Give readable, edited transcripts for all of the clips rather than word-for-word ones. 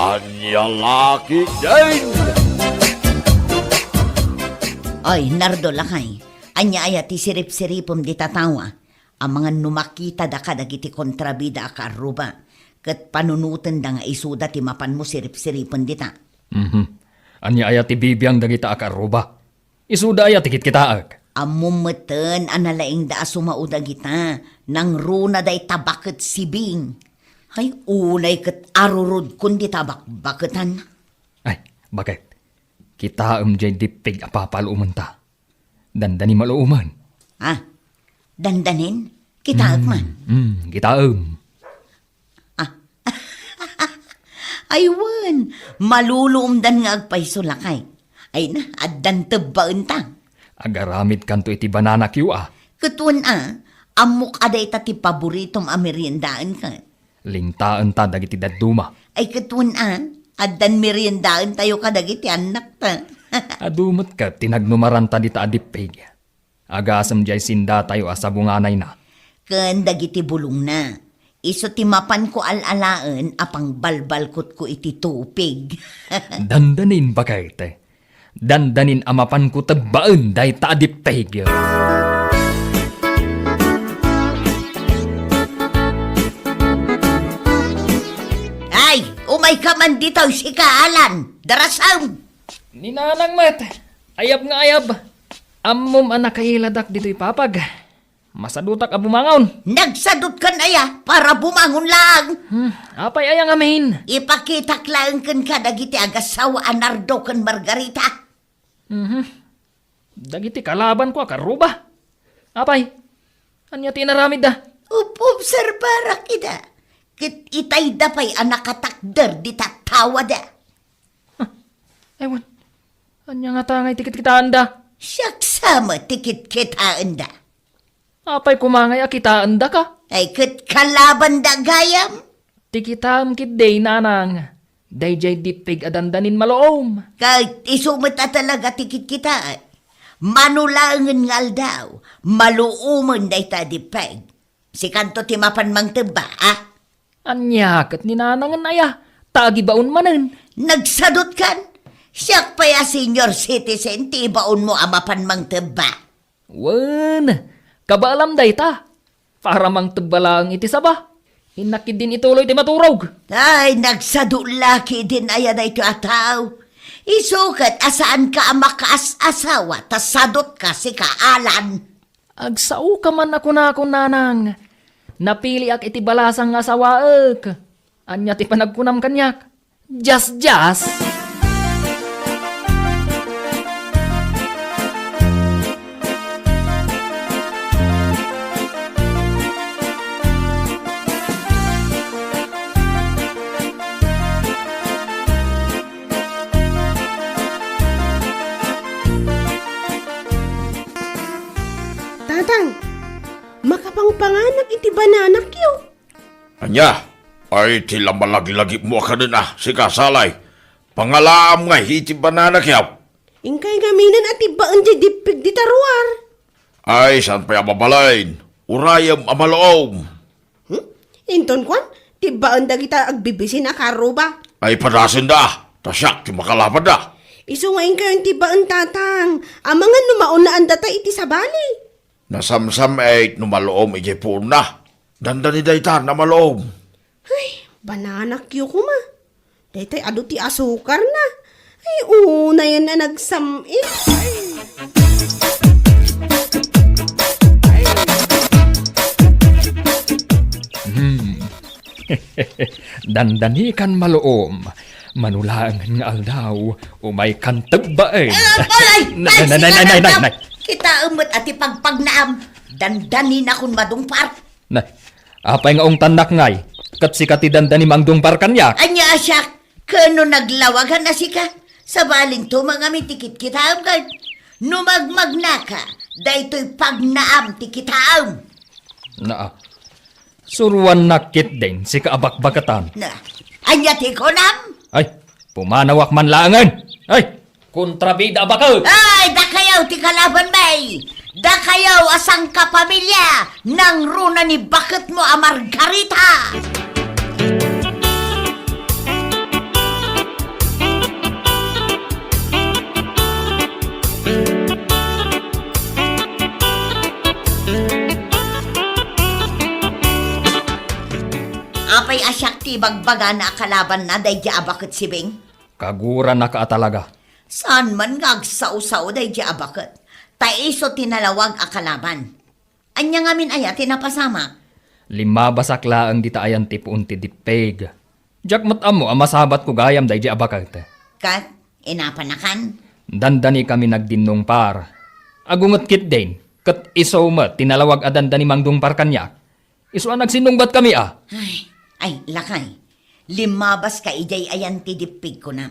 Anya laki din! Oy, Nardo lakay. Anya aya ti sirip-siripom di tatawa. Ang mga numakita da ka dagiti kontrabida ka aruba. Kat panunutan da nga isuda ti mapan mo sirip-siripon di ta. Anya aya ti bibiyang dagita akaruba. Isuda aya tikit kitaag. Amumeten analaing da sumauda kita. Nang runa day tabaket sibing. Ay, ulay kat arurod kundi tabak-baketan. Ay, bakit? Kita jay dipig apapaluman ta. Dandani maluuman. Ah, dandanin? Kita man. Kita Aywan, maluluumdan nga agpayso lakay. Ay na, addan tebbaen ta. Agaramid kanto iti banana kiwa. Ketuan amok aday ta ti paboritom ameriendaan ka. Lingtaan ta dagiti dadduma. Ay ketuan addan meriendaan tayo ka dagiti anak ta. Adumot ka tinagnumaran ta dita adipig. Agasam jay sinda tayo asabunganay na. Ken dagiti bulong na. Iso timapan ko alalaan apang balbalkot ko iti tupig. Dandanin ba kayo te? Dandanin amapan ko tabbaan day ta adipig. Ay, umay ka man dito si Kaalan. Darasam. Ninanang mat, ayab nga ayab. Ammom anak kahiladak dito ipapag. Masadutak abumangon. Nagsadot kan aya para bumangon lang. Apay ayang amin. Ipakita lang kan kadagiti agasawa Nardo kan Margarita. Dagiti kalaban ko akaruba. Apay, anya tinaramid da. Upobserbara kita. Kit itay dapay anak katakder di tatawa da. Ewan, anya nga tangay tikit kita anda. Siyak sama tikit kita anda. Apay kumangay akita anda ka. Ay kit kalaban da gayam. Tikitam kit day nanang. Day jay dipig adandanin maloom. Kahit isumata talaga tikit kita. Manulangan ngal daw. Maluuman day tadipeg. Si kanto timapan mang teba, Anya kat ni nanangan aya. Tagi baon manen. Nagsadot kan? Siyak pa ya senior citizen, tibaon mo amapan mang teba. Wan, kabaalam day ta. Para mang tebalang iti saba. Inakid din ituloy ti maturog. Ay, nagsadot laki din aya na ito ataw. Isukat asaan ka ang makaas-asawa, tas sadot ka si Kaalan. Agsao ka man ako na akong nanang. Napili ak iti balasang asawaek. Anya ti panagkunam kanyak. Just. Tatang, makapangpanganak iti bananak yo. Anya, ay tila malagi-lagi mo ka din si Kasalay. Pangalaam nga hiti banana kyaw. Ingkay gaminan at ibaan di dipig di taruar. Ay, saan pa mabalain? Urayam amaloom. Inton kwan, tibaan da kita agbibisin akaruba. Ay, padasin da. Tasyak, ti makalapan da. Iso nga ingkay ang tibaan tatang. Amangan numaon na andata iti sabali. Nasamsam ay numaloom ijay po na. Dandani dayta na maloom. Ay, bananak yo ko ma. Daytay ado ti asukar na. Ay, una yan na nagsamit. Dandani kan maloom. Manulangan nga aldaw. Umay kan tagbaen. Nay. Kita umot at ipagpagnaam. Dandanin akong madungpar. Nay, apay nga ong tanak ngay. Kat si kati dandani mangdungpar kanyak. Anya asyak, kano naglawagan na sika? Sa baling to mga mitikit kitaam ka. Numagmag na ka, dayto'y pagnaam ti kitaam. Na, suruan nakit din si kaabak-bakatan. Na, anya ti konam? Ay, pumanawak man langan. Ay, kontrabida bakal. Ay, da kayaw ti kalaban bay. Da kayaw asang kapamilya nang runa ni bakit mo a Margarita. asyak ti bagbaga na kalaban na day di abakot si Bing. Kagura na ka talaga. Saan man ngagsaw-saw day di abakot. Taiso tinalawag a kalaban. Anya ngamin aya tinapasama. Lima basakla ang ditaayan ti puunti di peg. Jak amo amasabat ko gayam day di abakat. Kat, inapanakan. Dandani kami nagdinong par. Agungot kit din. Kat iso mo tinalawag a dandani mangdung par kanya. Iso ang nagsinungbat kami Ay, lakay. Limabas ka ijay ayan tidipig ko na.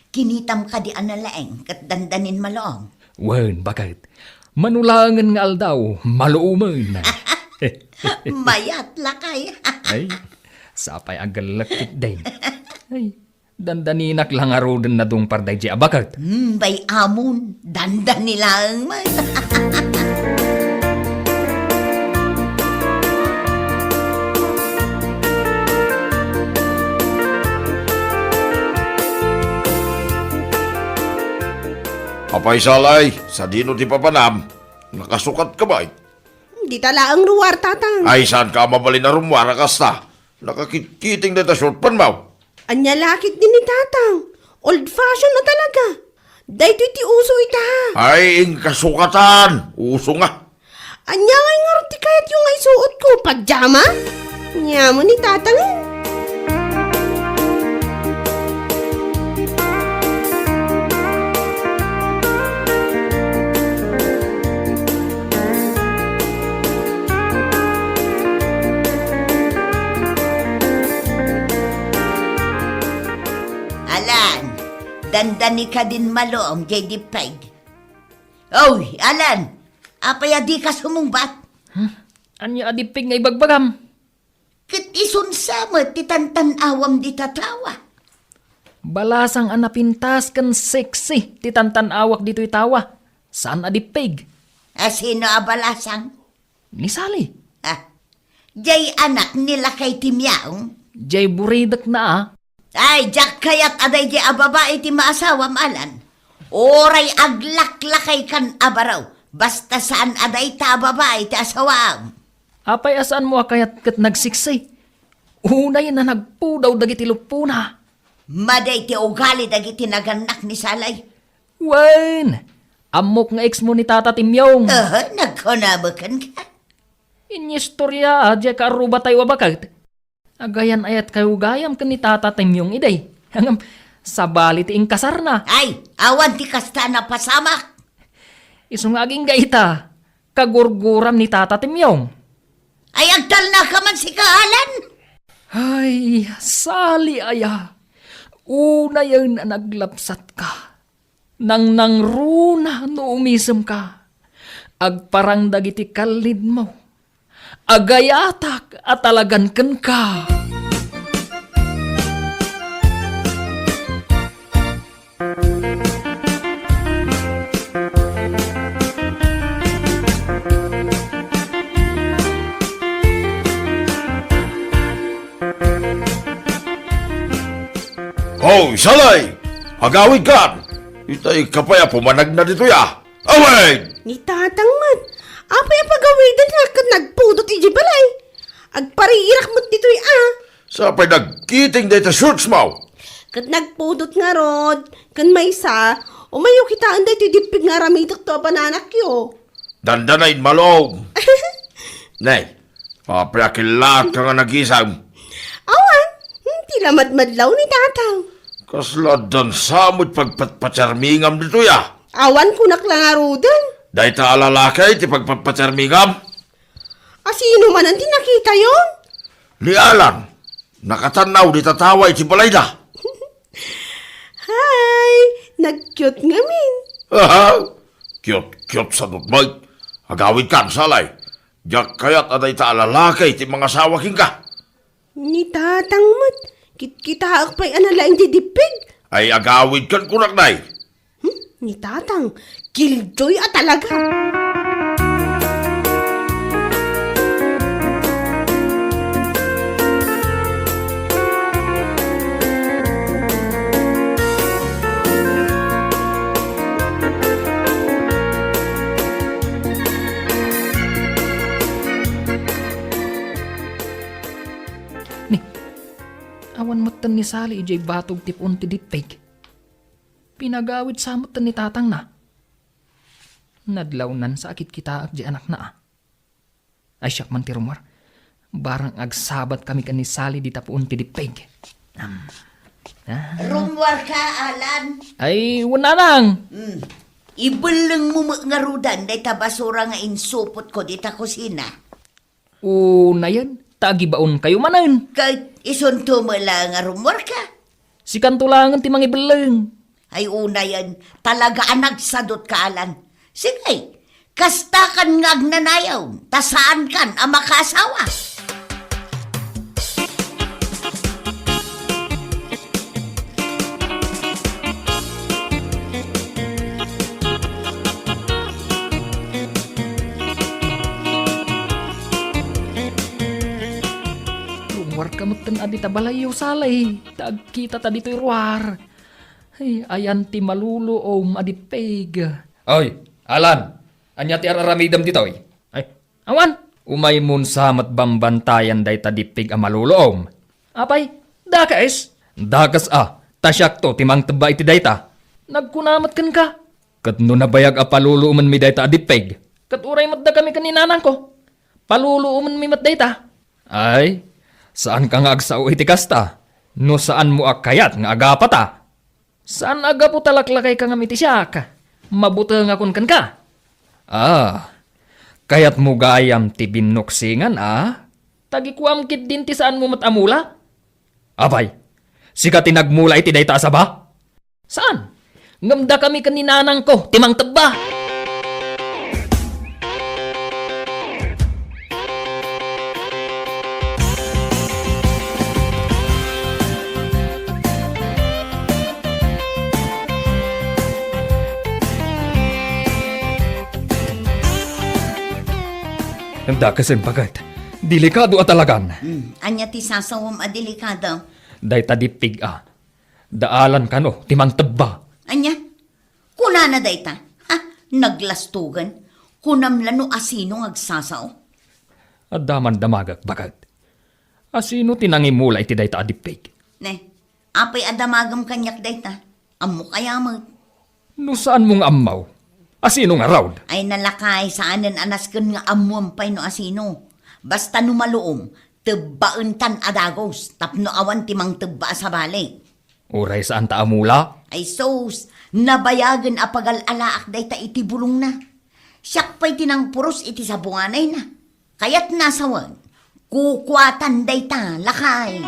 Kinitam ka di analaeng kat dandanin malong. Wen, bakit? Manulangan nga aldaw, maluuman. Mayat lakay. Ay, sapay agalakit din. Ay, dandaninak lang arodan na dung parday di abakat. Bay amon. Dandan nilang may. Apay salay, sa dino ti papanam. Nakasukat ka ba? Di tala ang ruwar, tatang. Ay, saan ka mabali na rumwara kasta? Nakakitkiting na ta short pan mo. Anya lakit din ni tatang. Old fashion na talaga. Dahito iti uso ita. Ay, ing kasukatan. Uso nga. Anya ngay ngarti kayat yung ay suot ko. Pajama? Anya mo ni tatang eh. Alan, dandani ka din malong, J.D. Peg. Oy, Alan, apaya di ka sumungbat. Anya adipig nga ibagbagam. Kat isun sama ti tantanawam di tatawa. Balasang anapintas kan sexy, titantan awak dito'y tawa. Saan adipig? Sino abalasang? Ni Sally. Jay anak nila kay Timyaong. Jay buridak na Ay, jak kayat aday di ababae ti maasawam Alan. Oray aglaklakay kan abaraw. Basta saan aday ta babae ti asawam. Apay asaan mo akayat kat nagsiksi? Unay na nagpudaw dagiti lupuna. Maday ti ugali dagiti naganak ni Salay. Wen! Amok nga ex mo ni Tata Timyong. Nagkunabakan ka. Inyistorya adya ka aruba tayo wabakat. Agayan ayat kayo gayam ka ni Tata Timyong iday. Hangam sabali ti ingkasar na. Ay, awan ti kasta na pasamak. Isong aging gaita. Kagurguram ni Tata Timyong. Ay, agdal na ka man si Kaalan. Ay, Sally aya. Una yan na naglapsat ka. Nang nangruna no umisem ka. Agparang dagiti kalid mo. Agayatak at talagan ken ka. Hoy, salay! Agawid ka! Itay kapaya pumanag na dito ya! Away! Ni tatang man. Apay ang pagawidan na kat nagpudot iji balay. Agpariirak mo't dito'y Sapay nagkiting dito shorts mo! Kat nagpudot nga rod. Kan may sa. Umayo kita anday ti dipig nga ramitak to bananak yo. Dandanain malong! Nay, papayakilat ka nga nagisang. Awan. Tila madmadlaw ni tatang. Kasla dan samot pagpatpatsarmingam dito ya! Awan kunak lang arudan. Dahil ta alalakay ti pagpatpatsarmingam. Sino man ang tinakita yon? Ni Alan, nakatanaw di tataway ti balay da. Hi! Nag-cute nga min. Cute sa dutmay. Agawid kan salay. Diyak kayat aday ta alalakay ti mga sawaking ka. Ni tatang mat. Kita akpay analaing di dipig. Ay agawid kan kunak nay. Ni tatang. Killjoy talaga. Awan matan ni Sally ijay batog tipon ti dipig. Pinagawid sa matan ni tatang na. Nadlawnan sa akit kita di anak na. Ay siyak man ti Rumor. Barang agsabat kami kan ni Sally di tapuon ti dipig. Rumwar ka, Alan. Ay, wala nang. Ibeleng mo nga rudan, day tabasura nga insupot ko di ta kusina. Na yan, tagibaon kayo manan. Kahit isunto mo lang nga rumwar ka. Si kantulangan ti mga ibeleng. Ay una yan, talaga anagsadot ka, Alan. Sige, kasta kan nga agnanayaw, tasaan kan ang makasawa. Rumwar kamutan adi tabalayo salay. Tagkita ta dito'y ruwar. Ay, ayan ti maluluom adi peg. Oy, Alan, anya ti araramidam ditoy? Ay, awan. Umay mun samat bambantayan day tadipig a maluloom. Apay, dakas. Dakas tasyak to timang teba iti dayta. Nagkunamat kan ka. Kat no nabayag a paluluuman mi dayta adipig. Kat uray matda kami kaninanang ko. Paluluuman mi matdayta. Ay, saan ka nga agsao iti kasta? No saan mo akayat nga agapata? Saan aga po talaklakay ka nga miti siya ka? Mabuta nga kun kan ka. Kayat mo gayam ti binuksingan Tagikuam kit din ti saan mo matamula? Abay, sika tinagmula iti dayta asaba? Saan? Ngamda kami kaninanang ko, timang taba. Dakasen pagat. Delikado talagan. Anya ti sasawam a delikado. Dayta dipig Daalan ka no, timang teba. Anya? Kuna na dayta. Ha? Naglastugan. Kunam lano asino agsasaw. Adaman damagak bagat. Asino tinangimula iti dayta adipig? Ne, apay adamagam kanyak dayta. Amo kaya mo. No saan mong amaw? Asino nga raud? Ay nalakay saanan anas ken nga amuam pay no asino. Basta numaluom, tebbaen tan adagos, tapno awan timang tebba sa bali. Uray saan ta amula? Ay sos, nabayagan apagal-alaak day ta iti bulong na. Siyak pa'y tinang puros iti sa bunganay na. Kaya't nasawan, kukwatan day ta, lakay.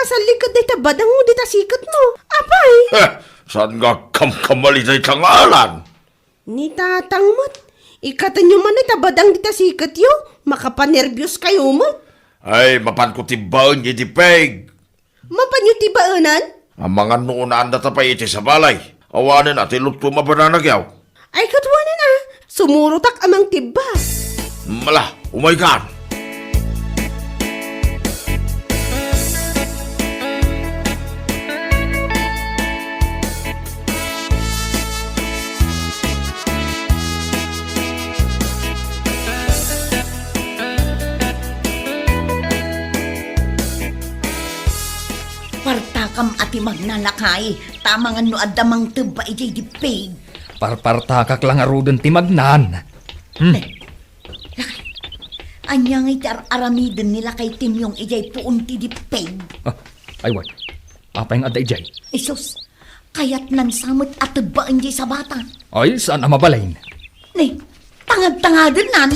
Sa likod day tabadang mo dita sikat mo. Apay! Saan nga kamkamali day tangalan? Ni tatang mo't. Ikatan nyo man ay tabadang dita sikat yo. Makapanervyos kayo mo. Ay, mapan ko tibaon yung dipeg. Mapanyo tibaanan? Ang mga noonaan na tapay iti sa balay. Awanan at ilugto mabananagyaw. Ay katwanan sumurutak amang tiba. Mala, umaykan. Partakam ati magnalakay, tamangan no adamang teba ijay dipig. Parpartakak lang aruden ti magnan. Anyang iti aramiden nila kay Timyong ijay puun ti dipig. Ay wag, apay nga aday jay. Isus, kayat nan samot at tebaan jay sa bata. Ay, saan amabalain? Ne, tangad-tangadan nan.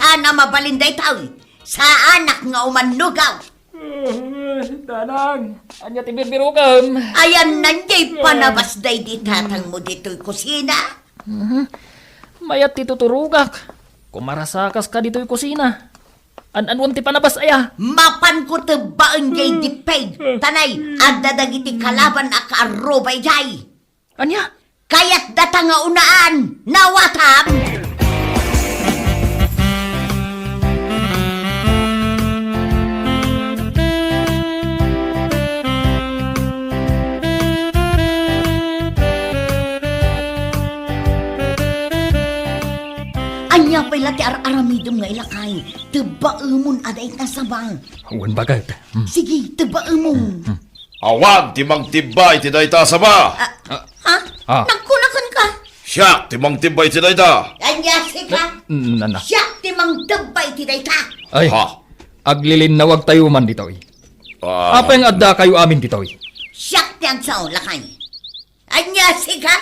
Sana mabalinday tao, sa anak nga umanugaw. Danang, anya ti birbirukam. Ayan nandiay panabasday di tatang mo dito'y kusina. Mayat ti tuturugak. Kumarasakas ka dito'y kusina. An-anwan ti panabas aya. Mapan ko tebaan jay dipeg. Tanay, adda dagiti kalaban akarubay jay. Anya? Kaya't datang nga unaan, nawatam! Anya pala ti ar-aramidom nga ilakay, tebaemon aday kasabang. Wan bagad. Sige, tebaemon. Awan, timang tibay, tidayta sa ba? Ha? Ah. Nagkunakan ka? Siya, timang tibay, tidayta. Anya sika? Nana. Siya, timang debay tiday ka. Ay, Ha? aglilin na wag tayo man ditoy. Ah, Apa yung adda kayo amin ditoy? Siya tiyang sao lakay. Anya sika?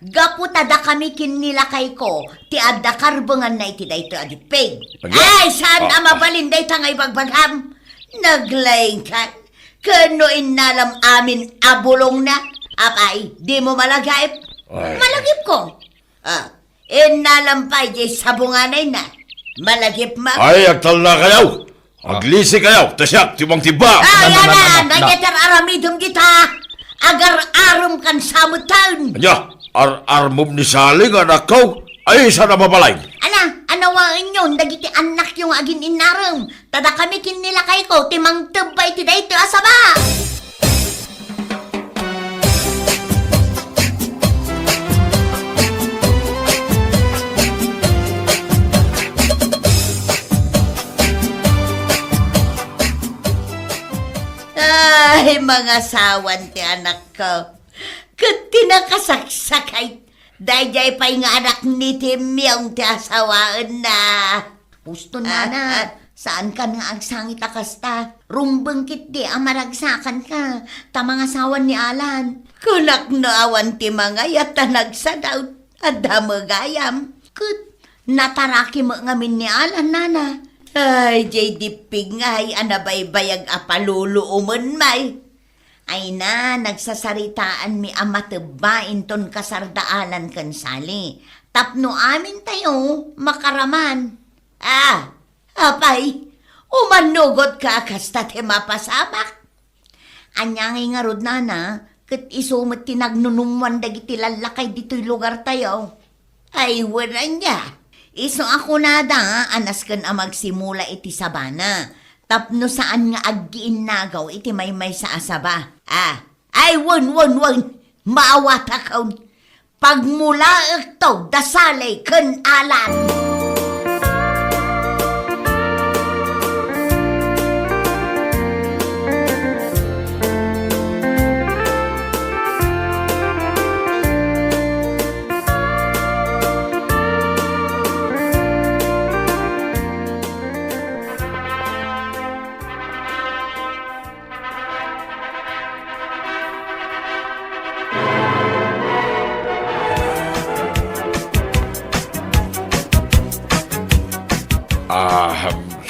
Gaputada kami kinilakay ko, ti adda karbangan na iti dayto adipig. Ay, saan na mabalinday tangay bagbagham? Naglaing ka. Kano inalam amin abulong na? Apay, di mo malagayip? Ay. Malagip ko. Inalam pa, di sabunganay na. Malagip ma. Ay, agtal na kayaw. Aglisi kayaw, tasyak, timang tiba. Yan na, nangyayar aramidom kita. Agar-aram kan samutan. Anya, ar-armom ni Saling, anak ko. Ay, sana mabalay. Anawaan yun, dagiti anak yung agin inaram. Tada kami kinilakay ko, timang tebay ti dayto asaba. Ay, mga sawan ti anak ko. Kat tinakasaksakay. Dayjay pa'y nga anak ni Timyong ti asawaan na. Pusto na na. Saan ka nga agsangit akasta? Rumbang kit di amaragsakan ka. Tamang asawan ni Alan. Kunak na awan ti mga yata nagsadaw. Adda magayam. Kut nataraki mo ngamin ni Alan nana. Ay, jay dipig nga ay anabaybayag apalulu umon may. Ay na, nagsasaritaan mi amatebain ton kasardaalan kan sali. Tapno amin tayo, makaraman. Apay, umanugot ka kasta te mapasamak. Anyangay nga rod nana, kat isumot tinagnunumwan dagiti lalakay dito'y lugar tayo. Ay, wala niya. Iso ako nada, anas kan magsimula iti sabana. Tapno saan nga aggiin nagaw iti may sa asaba. Ay, won. Maawata kaun. Pagmula ito, dasalay kan Alan.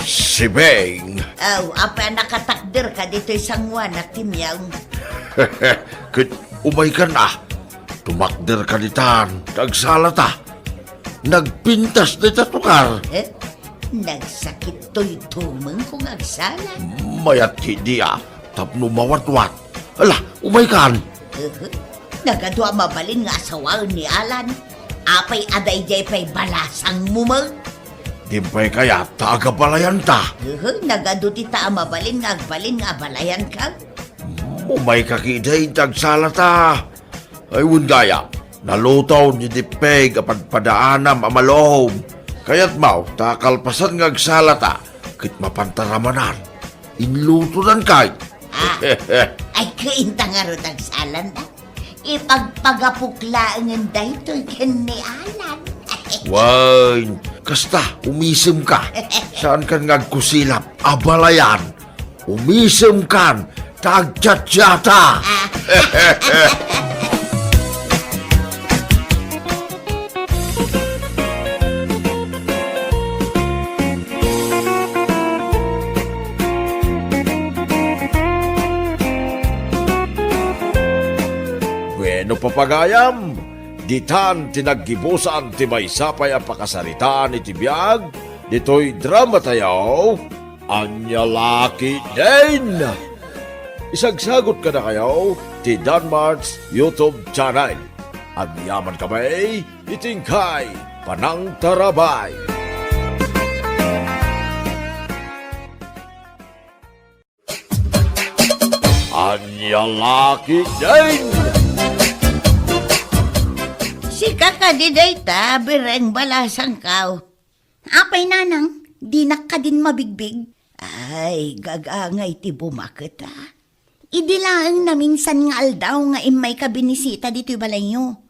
Si Beng. Apa nakatakder ka dito'y sangwan at timyang. Kit umay ka na. Tumakder ka ditan. Nagsalata. Nagpintas dita tukar. Nagsakit to'y tumang kung agsala. Mayat hindi tapno mawatwat. Ala, umay kan. Nagadwa mabalin nga asawaan ni Alan. Apay aday-jay pa'y balasang mumag. Dimpay kaya taga-balayan ta. Nagaduti ta mabalin nga agbalin nga balayan ka. Umay kakiday tagsalata. Ay wundaya, nalutaw ni Dipeg apad padaanam amalom. Kaya't mau, takalpasan nga agsalata. Kit mapantaramanan. Inlutunan kay. Ay kainta nga ron agsalan na. Ipagpagapuklaan nga dahil ken ni Alan. Wine, kasta, umisim ka. Saan kan ngagkusilap? Abalayan. Umisim kan, tagtsatsata. Bueno, papagayam. ditan tinaggibusan ti may sapay ang pakasaritaan iti biyag, dito'y drama tayo, Anya Laki din! Isagsagot ka na kayo ti Danmarks YouTube channel. At yaman kami, itingkay Panang Tarabay. Anya Laki din! Si kakadiday ta, bireng balasang kaw. Apay nanang, di na ka din mabigbig. Ay, gagangay ti bumakit ha. Idilaang na minsan nga aldaw nga imay ka binisita dito'y balay nyo.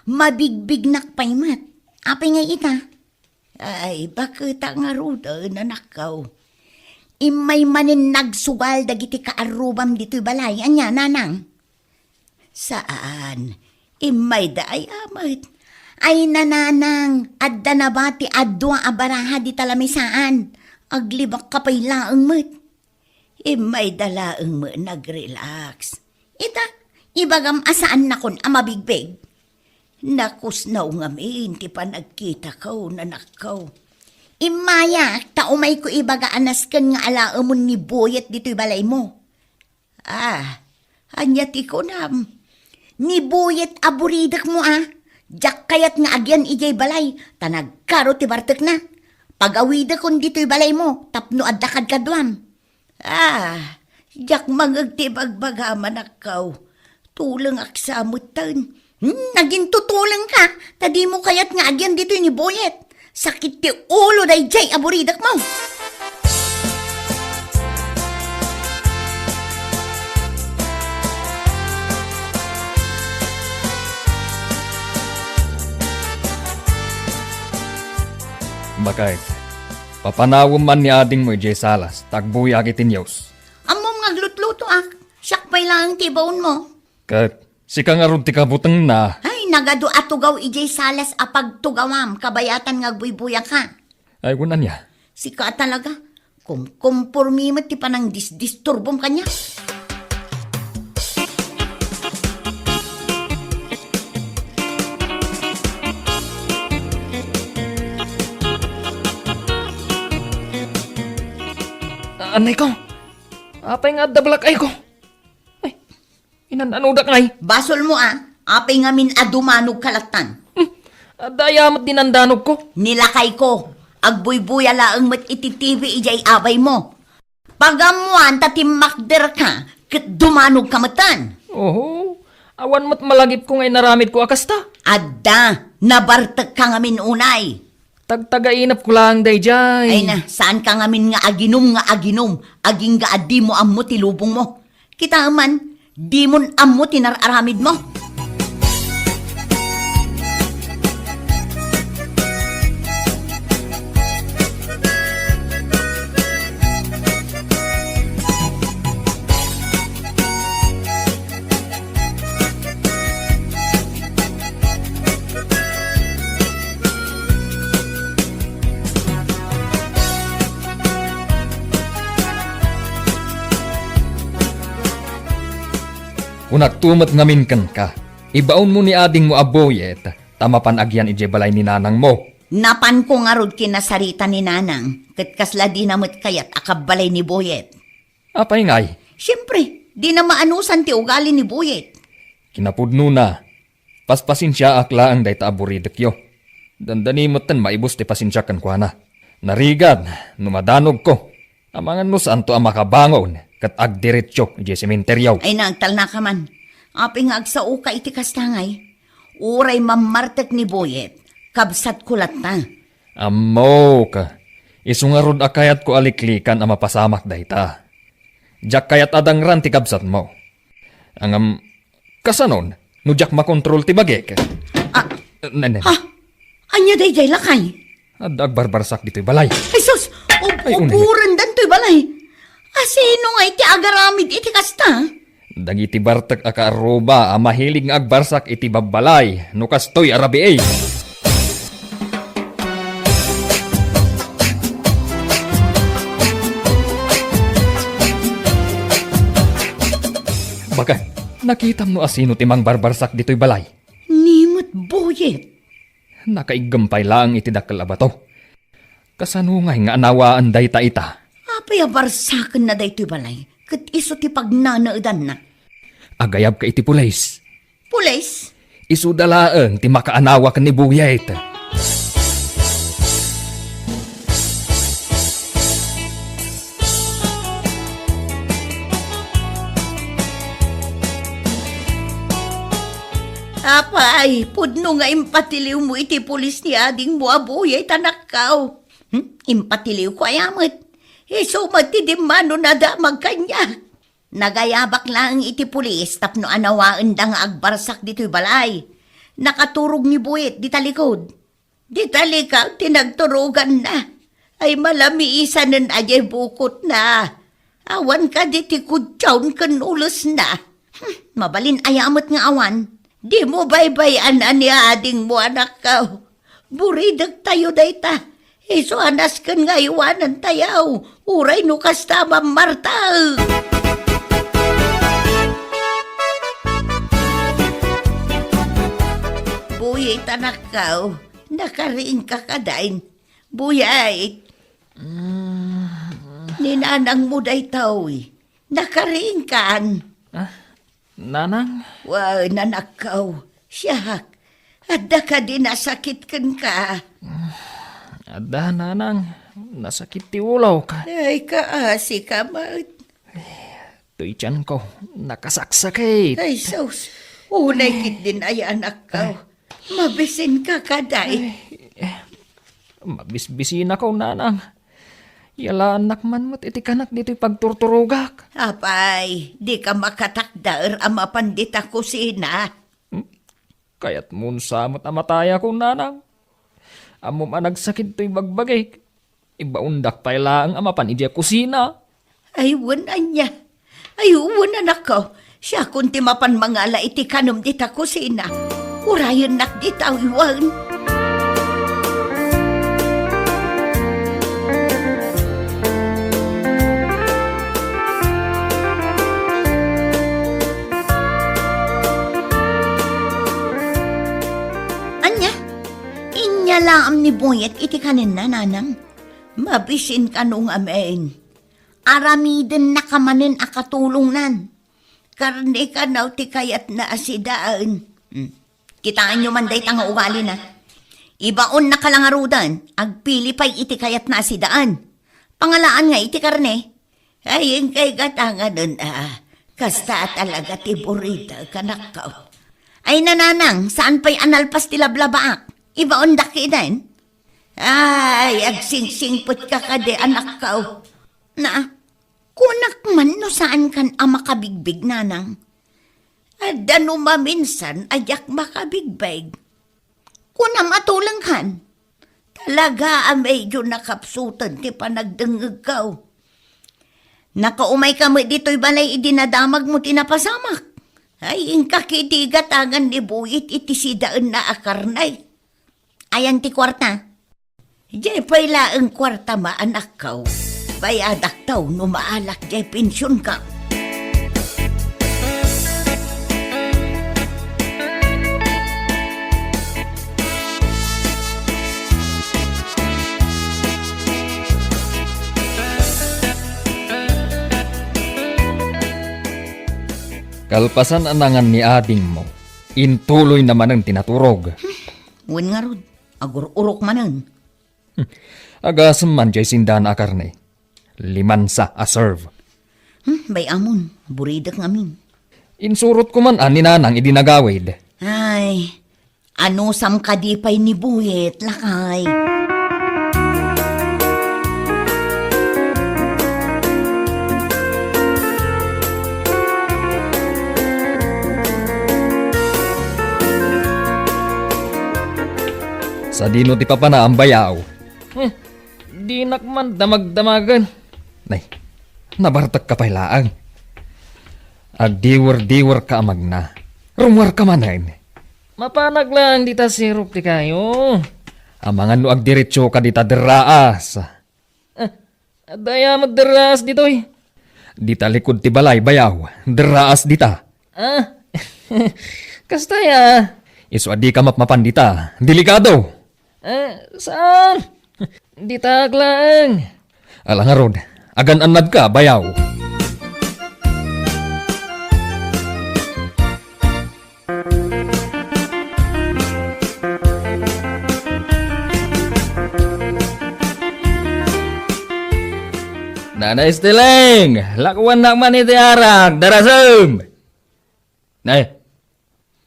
Mabigbig nakpay mat. Apay nga ita. Ay, bakit nga ruda na nakaw. Imay manin nagsugal dagiti kaarubam dito'y balay. Anya, nanang? Saan? Imay da ay amat. Ay nananang, adda na ba ti adwa abaraha di talamisaan? Aglibak ka pa'y laang mat. Imay dalaang mo nag-relax. Ita, ibagam asaan na kon amabigbig. Nakus na ungamin, ti pa nagkita ko na nakaw. Imaya, taumay ko ibaga anaskan nga alaamon ni Boyet dito'y balay mo. Ah, anya ti ko nam. Ni Boyet aburidak mo Jak kayat nga agyan ijay balay, tanagkaro ti bartek na. Pag-awida kon dito'y balay mo, tapno addakad kadwam. Jak magagti bagbagaman akaw. Tulang aksamutan. Naging tutulang ka, tadi mo kayat nga agyan dito'y ni Boyet. Sakit ti ulo day jay aburidak mo. Bakit? Papanawom man ni ading mo ijay salas, tagbuyag itinyos. Amom nga glutluto Sakpay lang ang tibawon mo. Kat, si ka nga ron ti kabutang na. Ay, nagado atugaw ijay salas apag tugawam, kabayatan nga buybuya ka. Ay, kunan niya. Si ka talaga, kumpormimat ti panang disturbom kanya. Anay ko, apay nga dablak ay ko. Ay, inananudak ngay. Basol mo apay nga min adumanog kalatan. Adayamat dinandanog ko. Nilakay ko, agbuybuya laang mat ititibi ijay abay mo. Pagamuan tatimakder ka, kat dumanog kamatan. Oho, awan mat malagip ko ngay naramid ko akasta. Adda, nabartag ka nga min unay. Tagtagainap ko lang day jay. Ay na, saan ka nga min nga aginom, aging nga adi mo ammo tilubong mo. Kita man, di mon ammo tinararamid mo. Kung nagtumat ngamin kan ka, ibaon mo ni ading mo aboyet, tamapan agyan ijay balay ni nanang mo. Napan ko nga rod kinasarita ni nanang, kat kasla di namot kayat akabalay ni Boyet. Apay ngay, Siyempre, di na maanusan ti ugali ni Boyet. kinapudno na. Paspasin siya akla ang dayta aburidak yo. Dandanimot tan maibus ti pasinsya kan kwa na. Narigad, numadanog ko. Amangan no saan to ang makabangon, kat agdiretsyo ijay sementeryaw. Ay nagtal na ka man. Api nga agsao ka iti kastangay. Uray mamartek ni Boyet, kabsat kulat na. Ammo ka. Isungarod akayat ko aliklikan ang mapasamak dayta. Jak kayat adang ran ti kabsat mo. Ang kasanon, no jak makontrol ti bagek. Nenen. Ha? Anya day jay lakay? Adag barbarsak dito'y balay. Ay sus! Ay, unay. Upuran dan to'y balay. Asino nga iti agaramid iti kasta? Dagiti bartak akaaroba ang mahilig nga agbarsak iti babalay. No kastoy arabi ay. Bakit? Nakita mo asino timang barbarsak dito'y balay? Nimot Kat buyet. Nakaigampay lang iti dakkel abato. Kasanungay nga anawaan dayta ita. Apay abarsakan na daytoy balay. Kat iso ti pagnanaadan na. Agayab ka iti pulis. Pulis? Isudalaeng ti makaanawa ka ni Buyet. Apay, pudno nga impatiliw mo iti pulis ni ading mo abuyay tanakaw. Impatiliw ko ayamot. Iso ti dimano na damag kanya. Nagayabak lang iti pulis tapno anawaan da nga agbarsak dito'y balay. Nakaturog ni Buyet di talikod. Di talikaw tinagturugan na. Ay malami isa nun ajay bukot na. Awan ka di ti kudyawn kan ulos na. Mabalin ayamot nga awan. Di mo baybayan ani ading mo anak ka. Buridag tayo dayta. Iso anas kan nga iwanan tayaw. Uray no kastama Marta. Buyay anak ka. Nakariing ka kadain. Buyay. Ninanang mo daytaw. Nakariing kan. Nanang? Wow, nanakaw. Siyak. Adda ka din nasakit kan ka. Ada, nanang. Nasakit ti ulaw ka. Ay, kaasi ka, mat. Tuy tiyan ko. Nakasaksakit. Ay, sus. Unay kit din ay anak ka. Mabisin ka kaday. Mabisbisin ako, nanang. Yala anak man mo't iti kanak dito'y pagturturugak. Apay, di ka makatakdaer ama pandita kusina. Kaya't mun samot amataya ko, nanang. Amo managsakit to'y bagbagay. Ibaundak pa lang amapan iti kusina. Ay, wanan niya. Ay, wanan ako. Siya kunti mapan mangala iti kanom dita kusina. Urayon nak dita iwan. Laam ni Buyet iti kanin na nanang. Mabisin ka nung amen. Aramiden na kamanin akatulong nan. Karne ka naw ti kayat na asidaan. Kitaan nyo man day tanga ugali na. Ibaon na kalangarudan. Agpili pa'y iti kayat na asidaan. Pangalaan nga iti karne. Ay yung kay gatanga nun kasta talaga ti burita kanakaw. Ay nananang saan pa'y analpas ti lablabaak. Ibaon daki din. Ay, agsingsingpot ka kade anak ka. Na, kunak man no saan kan makabigbig nanang. Adda no maminsan ayak makabigbig. Kuna matulang kan. Talaga medyo nakapsutan ti panagdengeg ka. Nakaumay ka mo dito'y balay idinadamag mo tinapasamak. Ay, inkakitigatangan ni Buyet iti sidaan na akarnay. Ayan ti kwarta. Jay pala ang kwarta maanak ka. Bayadak taw no maalak jay pensyon ka. Kalpasan anangan ni ading mo. Intuloy naman ang tinaturog. Wen nga rod. Agur-urok manan. Agasam man jay sindan akarne. Limansa a serve. Bay amon. Buridak ngamin. Insurot ko man ani nanang idinagawid. Ay, ano sam kadipay ni Buyet, lakay. Sa dino ti papana ang bayaw. Di nakman damag-damagan. Nay, nabartak ka pailaang. Agdiwer-diwer ka amag na. Rumwar ka manayin. Mapanag lang dita sirup ti kayo. Amangan no agdiretso ka dita deraas. Daya magderas ditoy. Dita likod ti balay bayaw. Deraas dita. Kastaya, Iso di ka mapmapandita. Delikado. Saan? Di taglang. Alang nga rod, agan anad ka, bayaw. Nanay Stileng, lakuan na man iti arag, darasam. Nay,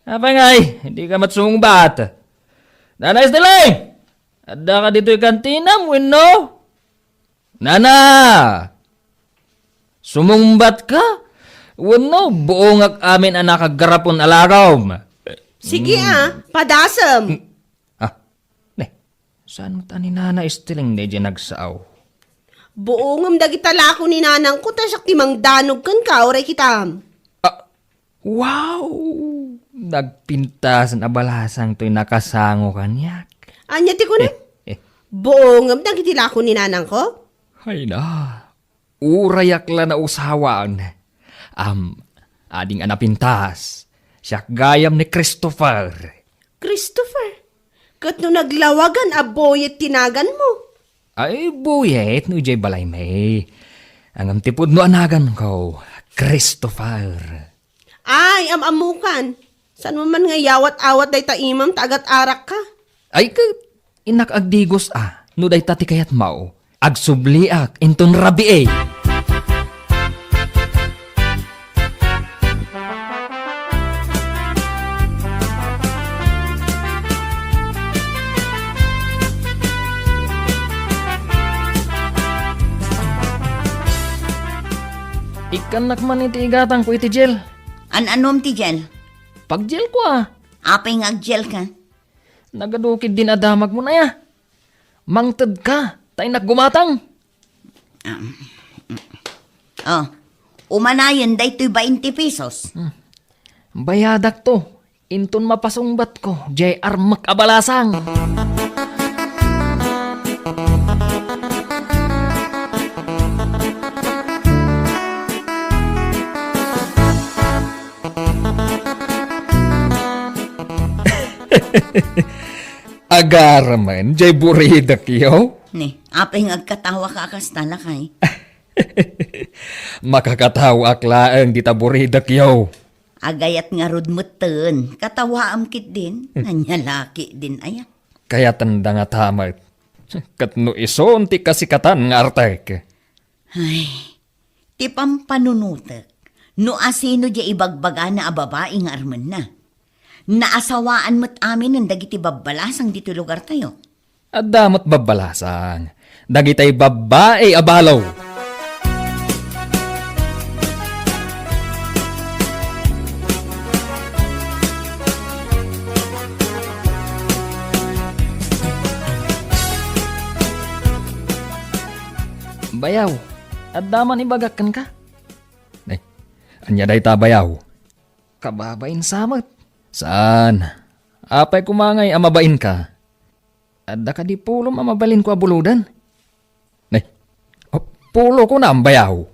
apa ngay, hindi ka matsungbat. Nanay Stileng, ada ka dito'y kantina mo, no? Nana, sumumbat ka? Wano, buong amin ang nakagarapon alagaw. Sige padasam. Ne, saan mo ta ni Nana Stileng na dyan nagsaaw? Buongam dagita lako ni nanang ko, tasak timang danog kan ka, oray kitam. Wow! Nagpintas na balasang to'y nakasango kanyak. Anya ti ko na? Buongam dagiti lako ni nanang ko? Hay na, urayak la na usawaan. Ading anapintas, siya gayam ni Christopher. Christopher, kat no naglawagan aboyet tinagan mo. Ay, buyet, no jay balay may. Ang amtipod no anagan ko, Christopher. Ay, amamukan. San mo man nga yawat-awat day ta imam tagat arak ka? Ay, inak agdigos no day tati kayat mao. Agsubliak, inton rabi Ikan nakman iti igatang ko iti gel. Anom ti gel? Pag gel ko Apay nga gel ka? nagadukid din adamag mo na ya. Mangted ka, tayo naggumatang. Oh, umanayon day to'y 20 pesos. Bayadak to, inton mapasungbat ko, JR makabalasang. Agaraman, jay buridak yo. Ni, apay nga agkatawa ka akastala kay. Makakatawa aklaan di taburidak yo. Agayat nga rod muten, katawaam kit din, nanyalaki din aya. Kaya tanda nga tamat. Katno iso, unti kasikatan nga artek. Ay, ti pampanunutek, no asino di ibagbaga na ababae nga arman na. Naasawaan mo't amin ang dagiti babbalasang dito lugar tayo. At damot babalasang. Dagitay babae abalaw. Bayaw, at daman ibagakan ka. Anya day tabayaw. Kababain samot. Saan? Apay kumangay amabain ka. Adda ka di pulom amabalin ko abuludan. Pulo ko na ang bayaw.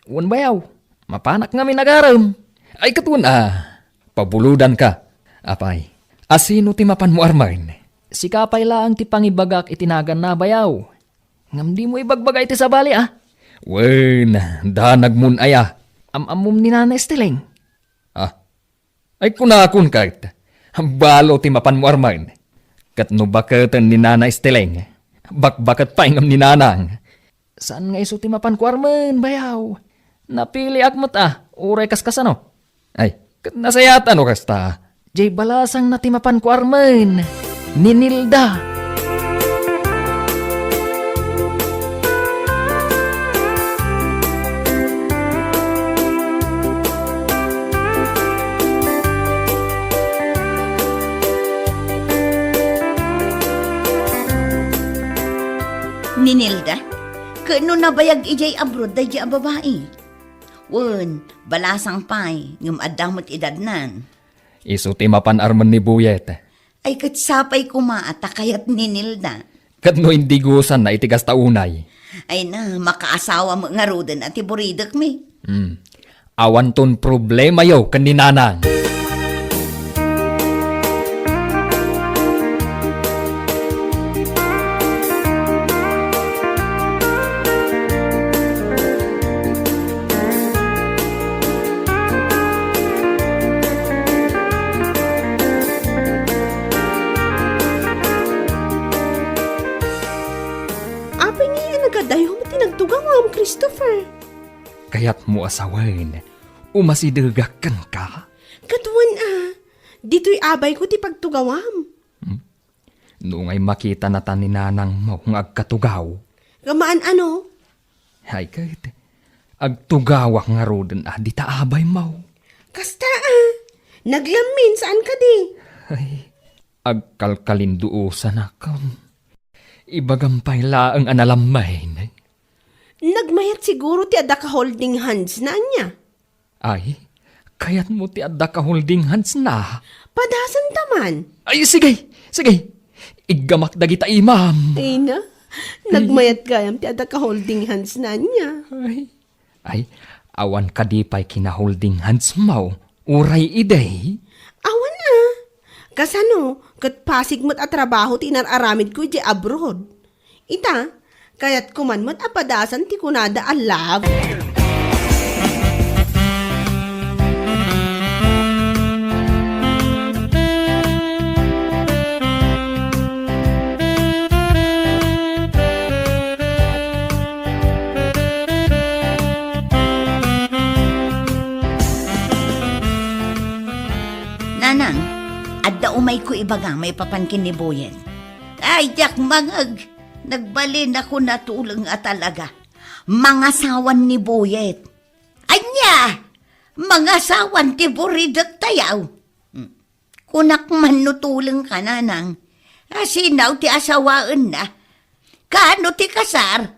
Un bayaw, mapanak nga minagaram. Ay katun pabuludan ka. Apay, asino ti mapan mo armain? Si kapay laang ti pangibagak itinagan na bayaw. Ngam di mo ibagbagay ti sabali Wen, danag mun aya. Amum ni Nana Stileng. Ay kunakun kahit. Balo ti mapan mo armain. Kat no bakatan ni Nana Stileng. Bakbakat pa ingam ni Nanang. Saan nga iso ti mapan ko arman, bayaw? Napili akmat uray kaskasano. Ay, kat nasayatan o kasta. Jay balasang na ti mapan ko arman. Ninilda. Ninilda, kano nabayag ijay abroad day a babae. Wen, balasang pay, ngam adamot idadnan. Iso ti mapan arman ni Buyet. Ay katsapay kumaata kayat ninilda. Kat no hindi gusan na itigas taunay. Ay na, makaasawa mo nga roden at iburidak mi. Awan ton problema yo kan ni Nanang. Ma'am Christopher. Kaya't mo asawain, umasidegakan ka. Katuan dito'y abay ko ti pagtugawam. Noong ay makita na taninanang mo kung agkatugaw. Gamaan ano? Hay kahit, agtugawak nga roden di taabay mo. Kasta naglamin saan ka di? Ay, agkalkalinduusan ako. Ibagampay laang analamain. Nagmayat siguro ti ada ka holding hands na niya. Ay, kaya't mo ti adda ka holding hands na. Padasan taman. Ay, sige, sige. Igamak dagita imam. Ay na, nagmayat gayam ti ada ka holding hands na niya. Ay, awan ka di pa'y kina-holding hands mo. Uray iday. Awan kasano, kat pasig mo't at trabaho ti inararamid ko di abroad. Ita, kaya't kuman mo't apadasan ti kunada a love. Nanang, adda umay ko ibaga may papankin ni Boyen. Ay, yak mangag, nagbalin ako natulong talaga. Mga sawan ni Boyet. Anya, mga sawan ti buridak tayaw. Kunak man nutulong ka, nanang. Asinaw ti asawaan na. Kaano ti kasar?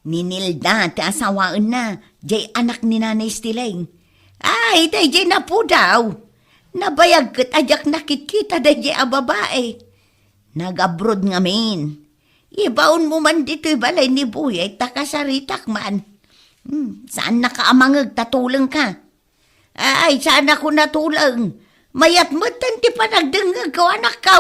Ninilda ti asawaan na. Jay anak ni Nanay Stileng. Ay, day jay na po daw. Nabayag kat ajak nakikita day jay a babae. Nag-abroad ngamin. Ibaon mo man dito'y balay ni Buyay, takasaritak man. Saan nakaamangag tatulong ka? Ay, saan ako natulong? Mayat mo ti panagdengag ko, anak ka.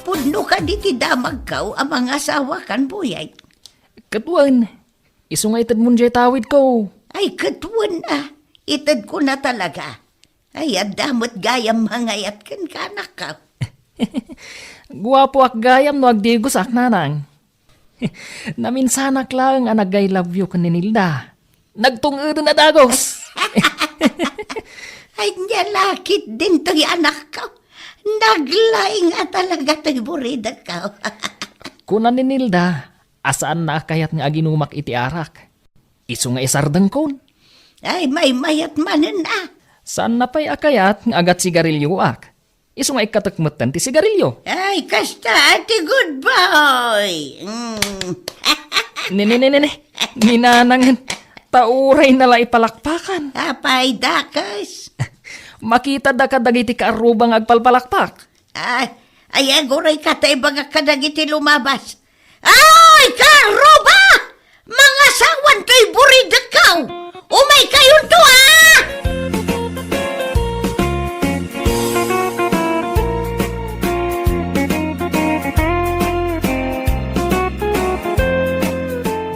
Pudno ka di damag ka, ang mga asawa kan, Buyay. Katuan, isungay tad mo dyan tawid ko. Ay, katuan itad ko na talaga. Ay, adamot gayam mangayat kan kanak ka. Guwapo ak gayam no agdigos ak nanang. Naminsanak lang ang nag-I love you kan ni Nilda. Nagtungod na dagos. Ay, nyalakit din to'y anak ka. Naglaing talaga to'y burida ka. Kuna ni Nilda, asaan na kayat nga aginumak iti arak. Isu nga isardang kon. Ay, may mayat manen Saan na pa'y akayat nga agat sigarilyo ak? Isu nga ikatakmatan ti sigarilyo. Ay, kasta ati good boy. Ninanangan, tauray na la ipalakpakan. Apay dakas. Makita da kadagiti kaarubang agpalpalakpak. Ay, agoray ka tayo bang kadagiti lumabas. Ay, karuba! Mga sawan to'y buridakaw! Umay kayon to,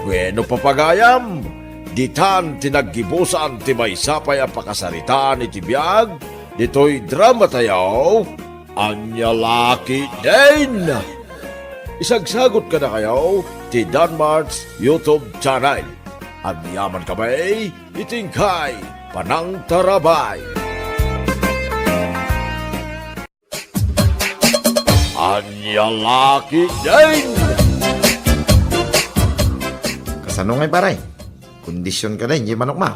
Bueno papagayam, ditan tinaggibusan ti maysapay a pakasaritaan iti biag, dito'y drama tayaw, Anyalaki din! Isagsagot ka na kayo ti Danmar's YouTube channel. At yaman kamay, itingkay, panang tarabay. Anyalaki din! Kasano ngay paray? Kondisyon ka rin, yung manok ma.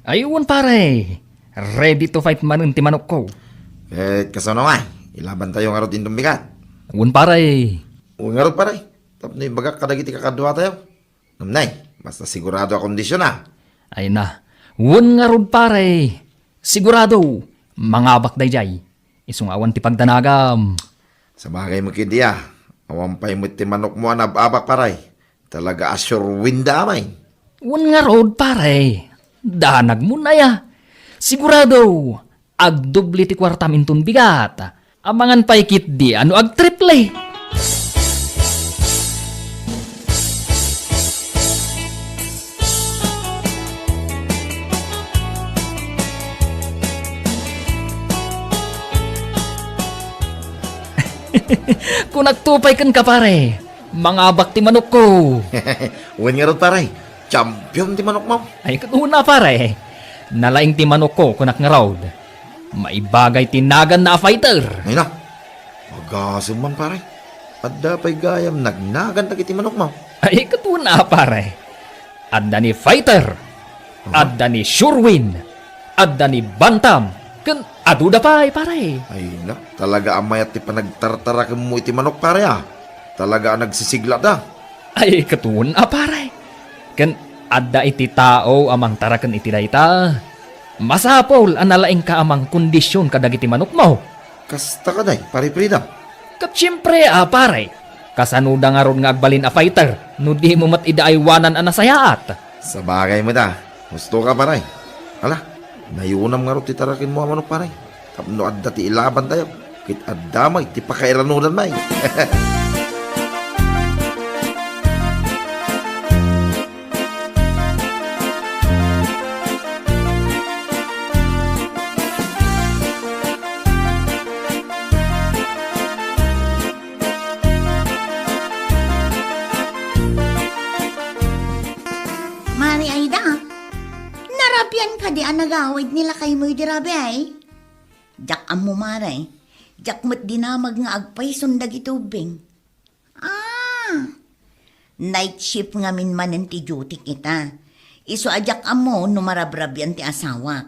Ayun pare, ready to fight man ti manok ko. Kasano nga, ilaban tayo nga rot indong bigat. Ayun pare, Nga rot paray, tapos na yung bagak kadagiti kakadwa tayo. Namnay, basta sigurado ang kondisyon ay na, wun nga rod pare, sigurado, mangabak dayjay, isungawan ti pagdanagam. Sa bagay mo kidiya, awampay mo ti manok mo anababak paray. Talaga assure win damay. Wun nga rod pare, danag mo na ya. Sigurado, agdubli ti kwartamintun bigat, amangan paikit di ano ag triple. Kung nagtupay kan ka pare, mangabak ti manok ko. Wen nga ron paray, champion ti manok mo. Ay katuna pare, nalaing ti manok ko kunak nga raw. Maibagay tinagan na fighter. Ay na, magasim man paray. Adda pa'y gayam nagnagan na kiti manok mo. Ay katuna pare. Adda ni fighter, adda ni surewin, adda ni bantam, kan aduda pa pare. Ay na, talaga amayat ti panagtartara mo iti manok pare ah. Talaga ang nagsisigla da. Ay katuna pare. Kan adda iti tao amang tarakan iti dayta. Masapol ang nalaing ka amang kondisyon kadagiti manok mo. Kasta ka day, pare Frida. Kat siyempre pare. Kasanuda nga ron nga agbalin a fighter, no di mo mat idaaywanan a nasayaat. Sa bagay mo da, gusto ka paray. Hala, nayunam nga ro ti tarakin mo ang manok paray. Tapno adda ti ilaban tayo. Kit adda may, ti pakairanudan may. Mari Aida, narapyan ka di ang nagawid nila kay mo'y dirabe ay. Jak ang mo maray, jak mo't dinamag nga agpay sundag itubing. Night shift nga min manen ti duty kita. Iso ajak amo numarabrabyan ti asawa.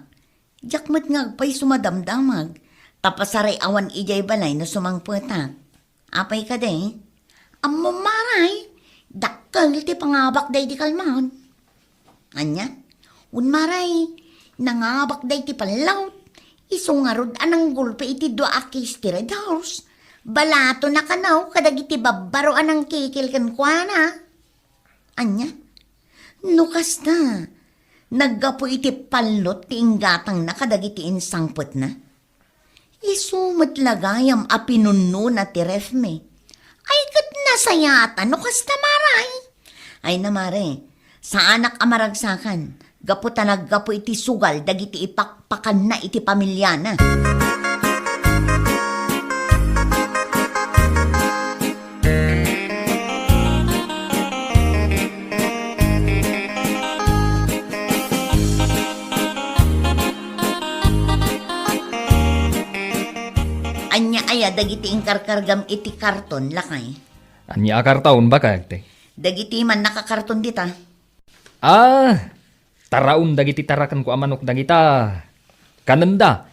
Jak mo't nga agpay sumadamdamag, tapasaray awan ijay balay na sumangputak. Apay ka de, amo maray, dakkel ti pangabak day di kalmahon. Anya, unmaray, nangabak day ti palaut, isungarod anang gulpe iti doa akis ti Red House. Balato na kanaw, kadag iti babaro anang kikil kan kuana. Anya, nukas na, naggapo iti palot ti inggatang na kadag iti insangpot na. Isumot lagayam a pinunno na ti refme. Ay kat nasayata, nukas na maray. Ay namare, sa anak amaragsakan, gapo tanag gapo iti sugal, dagiti ipakpakan na iti pamilya na. Anya aya, dagiti ingkarkargam iti karton, lakay. Anya akar taon ba kagte? Dagiti man nakakarton dita. Taraon dagiti tarakan ko amanok dagita. Kananda,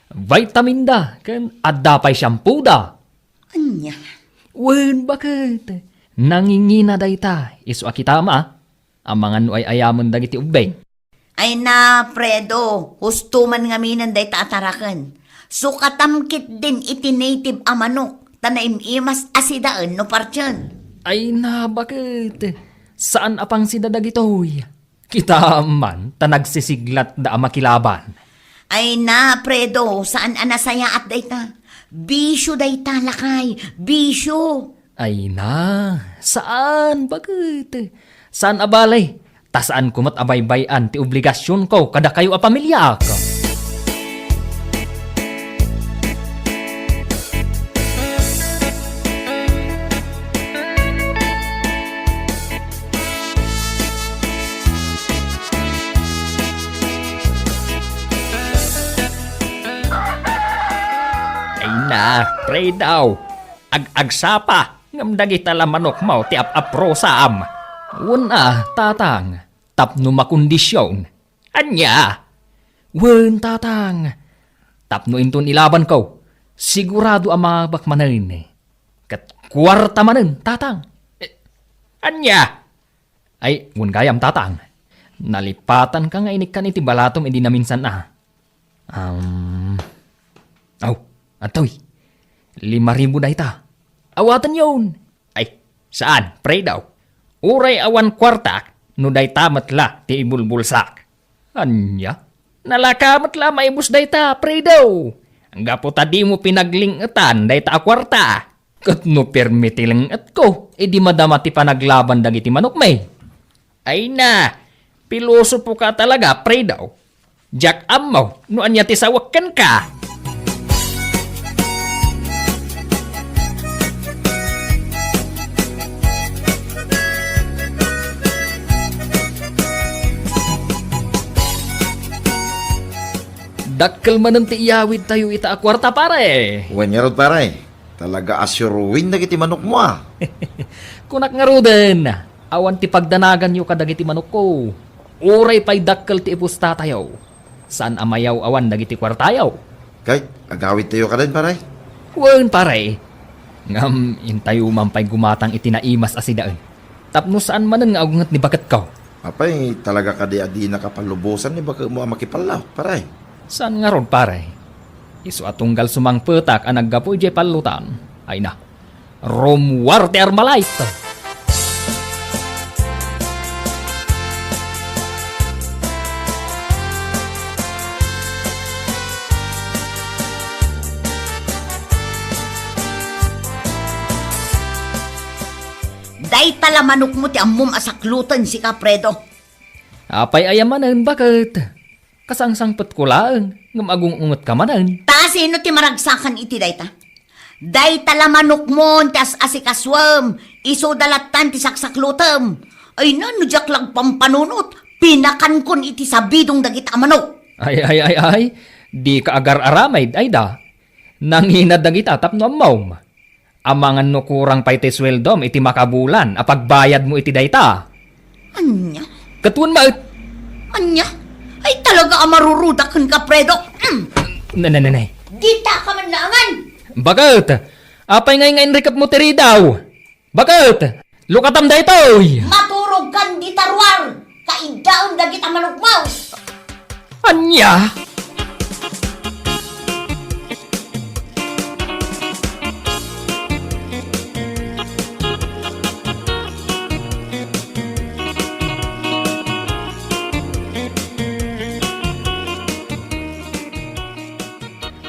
vitamin da, kan adda pa'y shampoo da. Anya, Wen, bakit? Nangingina dayta, iso akitama, ang mga nuay ayaman dagiti ubeng. ay na, Fredo, husto man nga minan day tatarakan. So katamkit din iti native amanok, tanaim-imas asidaan no partyan. Ay na, bakit? Saan apang sidadagitoy? Kita man, tanagsisiglat da makilaban. Ay na, Fredo, saan anasaya at dayta? Bisyo dayta, lakay, bisyo. Ay na, saan? Bakit? Saan abalay? Tasaan kumat abaybayan ti obligasyon ko kada kayo a pamilya ko. Ay na, pray daw. Ag-agsapa. Ngam dagita la manok mo ti ap-apro saam. Una, tatang. Tapno makondisyon. Anya. Wen, tatang. Tapno inton ilaban ko. Sigurado ang mga bakmanan. Kat kwarta manen, tatang. Anya. Ay, wen gayam, tatang. Nalipatan ka nga inikan iti balatom hindi na minsan na. Atoy. 5,000 na ita. Awatan yun. Ay, saan? Pray daw. Uray awan kwarta, no day tamatla ti ibulbulsak. Anya? Nalakamatla maibus day ta, pray daw. Ang gapo tadi mo pinaglingetan day ta kwarta. Kat no permitiling at ko, edi madama ti panaglaban dagiti manok may. Ay na, piloso po ka talaga, pray daw. Jack amaw, no anya ti sawakan ka. Dakkel man ti iyawid tayo ita a kwarta pare. Wen nga rod paray. Talaga asyuruin na kiti manok mo ah. Kunak nga ruden, awan ti pagdanagan yu kadagiti manok ko. Uray pa'y dakkel ti ipusta tayo. Saan amayaw awan dagiti kwartayaw? Kahit agawid tayo ka din paray. Wen pare. Ngam intayo man pa'y gumatang itinaimas asidaan. Tapno saan manan nga agungat ni bakat ka? Apay, talaga ka di adi nakapalubusan ni baka mo makipalaw, paray. Saan nga ron pare? Isu atunggal sumang petak ang naggapoy jay palutan. Ay na, Romwarte Armalite. Day tala manok mo ti ammom asaklutan si Kapredo. Apay ayamanan bakit? Kasangsangpet ko lang, ngam agung ungot ka manan. Ta sino ti maragsakan iti dayta? Day tala manok mo ti asikaswam, iso dalatan ti saksaklutam. Ay na, nujak lang pampanunot, pinakan kon iti sabidong dagita manok. Ay, di ka agar aramay, ay da. Nanginad dagita tapno amaw. Amangan no kurang pa'y ti sweldom iti makabulan, apagbayad mo iti dayta. Anya? Katuan maut. Anya? Ay talaga amarurudak kan Kapredo. Nanay. Dita ka man laangan. Bakit? Apay ngay rekap mo tiri daw. Bakit? Lukatam daytoy. Maturog kan di tarwar. Kaidaon dagita manok mo. Anya?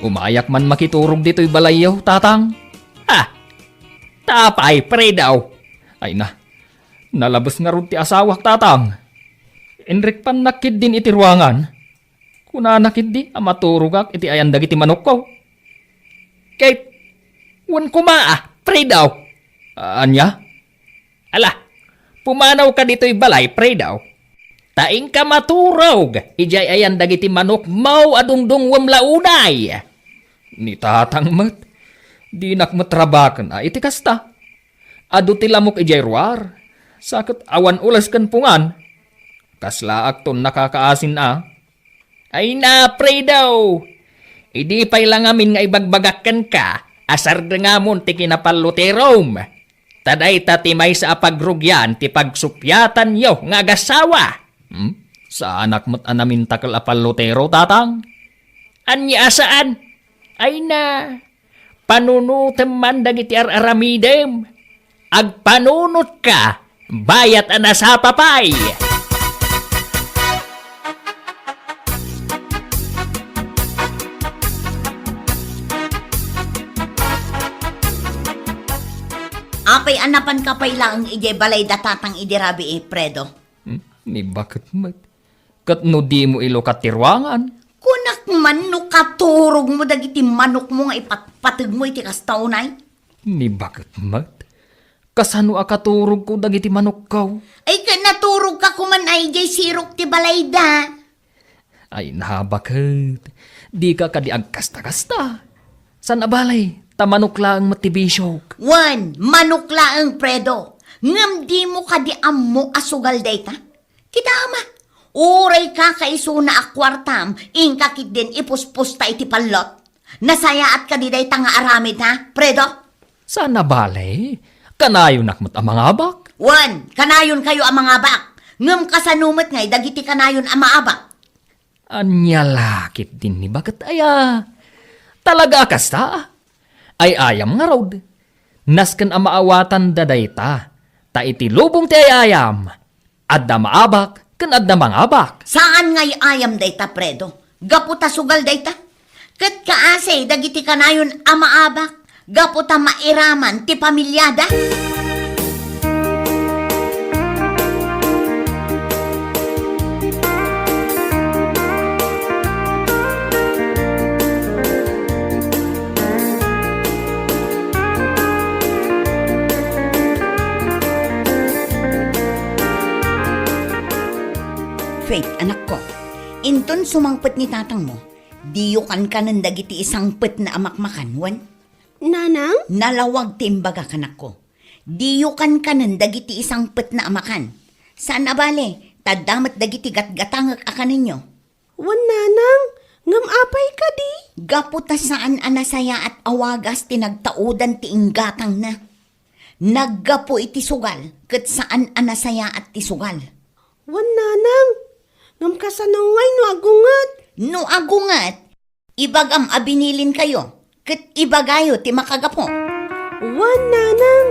Umayak man makiturog dito'y balayaw, tatang. Tapay, pre daw. Ay na, nalabas nga ron ti asawak, tatang. Enrik pan nakid din iti ruangan. Kuna nakid di, amaturog iti ayan dagiti manok ko. Kate, wan kumaa, pre daw. Anya? Ala, pumanaw ka dito'y balay, pre daw. Taing ka maturog, ijay ayan dagiti manok mau adungdung wamlaunay. Ni tatang mat, di nakmatrabakan iti kasta. Adu ti lamok ijay ruar, sakit awan ulas kan pungan. Kaslaak ton nakakaasin Ay na, pre daw. Idi pa'y lang amin nga ibagbagakan ka, asar nga mon ti kinapaluterom. Taday tatimay sa apagrugyan ti pagsupyatan yo nga gasawa. Sa anak mo't anamin takal apalutero, tatang? Anya saan? Ay na, panunutem man dagiti aramidem. Agpanunot ka, bayat ana sa papay. Apay anapan ka pa'y laang ije balay datatang idirabi Predo. Ni bakit mat? Kat no di mo ilukat tirwangan? Kunak man no katurog mo dagiti manok mo nga ipatpatag mo iti kastaunay. Ni bakit mat? Kasano akaturog ko dagiti manok kaw? Ay ka naturog ka kuman ay jay sirok ti balay da. Ay nabakit. Di ka kadi agkasta-kasta. San abalay? Tamanok lang matibisyok. Wan, manok laang Predo. Ngam di mo kadi ammo asugal dayta. Kita ama, uray ka kaisuna akwartam, ingkakit din ipuspusta iti palot. Nasayaat ka di dayta nga aramid ha, Predo? Sana balay? Kanayon nakmat ang mga abak? Wan, kanayon kayo ang mga bak. Ngam kasanumat ngay, dagiti kanayon ang maabak. Anya lakit din ni bakit aya? Talaga kasta? Ay ayam nga raw. Nasken ang maawatan dadayta. Ta iti lubong ti ayam. Adda maabak, kan adda mangabak. Saan ngay ayam dayta, Predo? Gaputa sugal dayta? Kat kaase, dagiti kanayon ang maabak. Gaputa mairaman ti pamilyada. Faith, anak ko, inton sumangpet ni tatang mo, Diyukan ka ng dagiti isang pet na amakmakan, wan? Nanang? Nalawag timbaga kanak ko. Diyukan ka ng dagiti isang pet na amakan. Saan abale? Tadamat dagiti gatgatangak akan ninyo. Wan nanang, ngam apay ka di. Gaputa saan anasaya at awagas tinagtaudan ti inggatang na. Naggapo iti sugal, kat saan anasaya at ti sugal. Wan nanang, ngam kasanungay no agungat. No agungat, ibagam abinilin kayo, kat ibagayo ti makagapo. Wan nanang.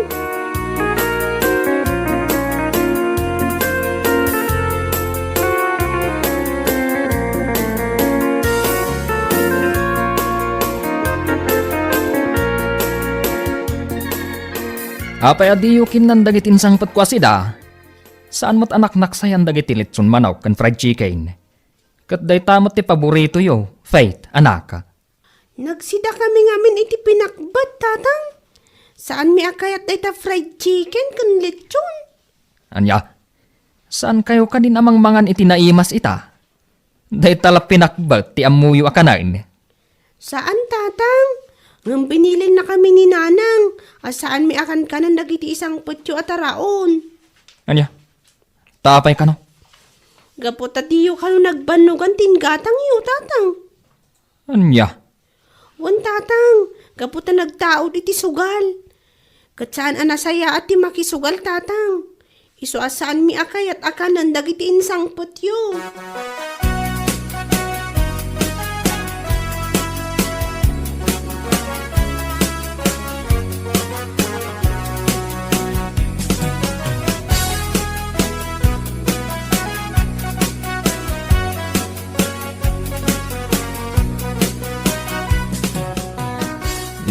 Apay adiyo kinan dagiti insang patkwasida. Saan mo't anak naksayan dagiti litson manok kan fried chicken. Kat day tamot ti paborito yo, Faith, anaka. Nagsida kami ngamin iti pinakbat, tatang. Saan mi akayat ita fried chicken kan lechon? Anya, saan kayo kanin amang mangan iti naimas ita? Day tala pinakbat ti amuyo akanain. Saan, tatang? Ngam binilin na kami ni nanang. Saan mi akan kanan dagiti isang putyo at araon? Anya, tapay ka no? Gapot at iyo kano nagbanugan tingatang iyo, tatang. Anya, Wan, tatang. Gapot na nagtaod iti sugal. Kat saan anasaya at ti makisugal, tatang. Iso asaan mi akay at akanan dagiti insang putyo.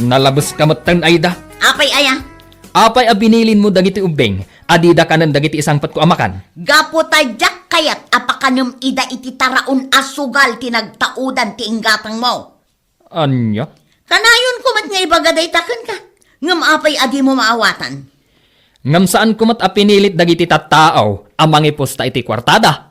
nalabas kamot tan ayda. Apay aya, Apay abinilin mo dagiti ubeng, adida kanan dagiti isang patko amakan. gapo tadyak kayat apakanum ida iti taraon asugal tinagtaudan ti inggatang mo. Anya? Kanayon kumat nga ibagaday taken ka. Ngam apay adi mo maawatan. Ngam saan kumat apinilit dagiti tattaaw, amang iposta iti kwartada.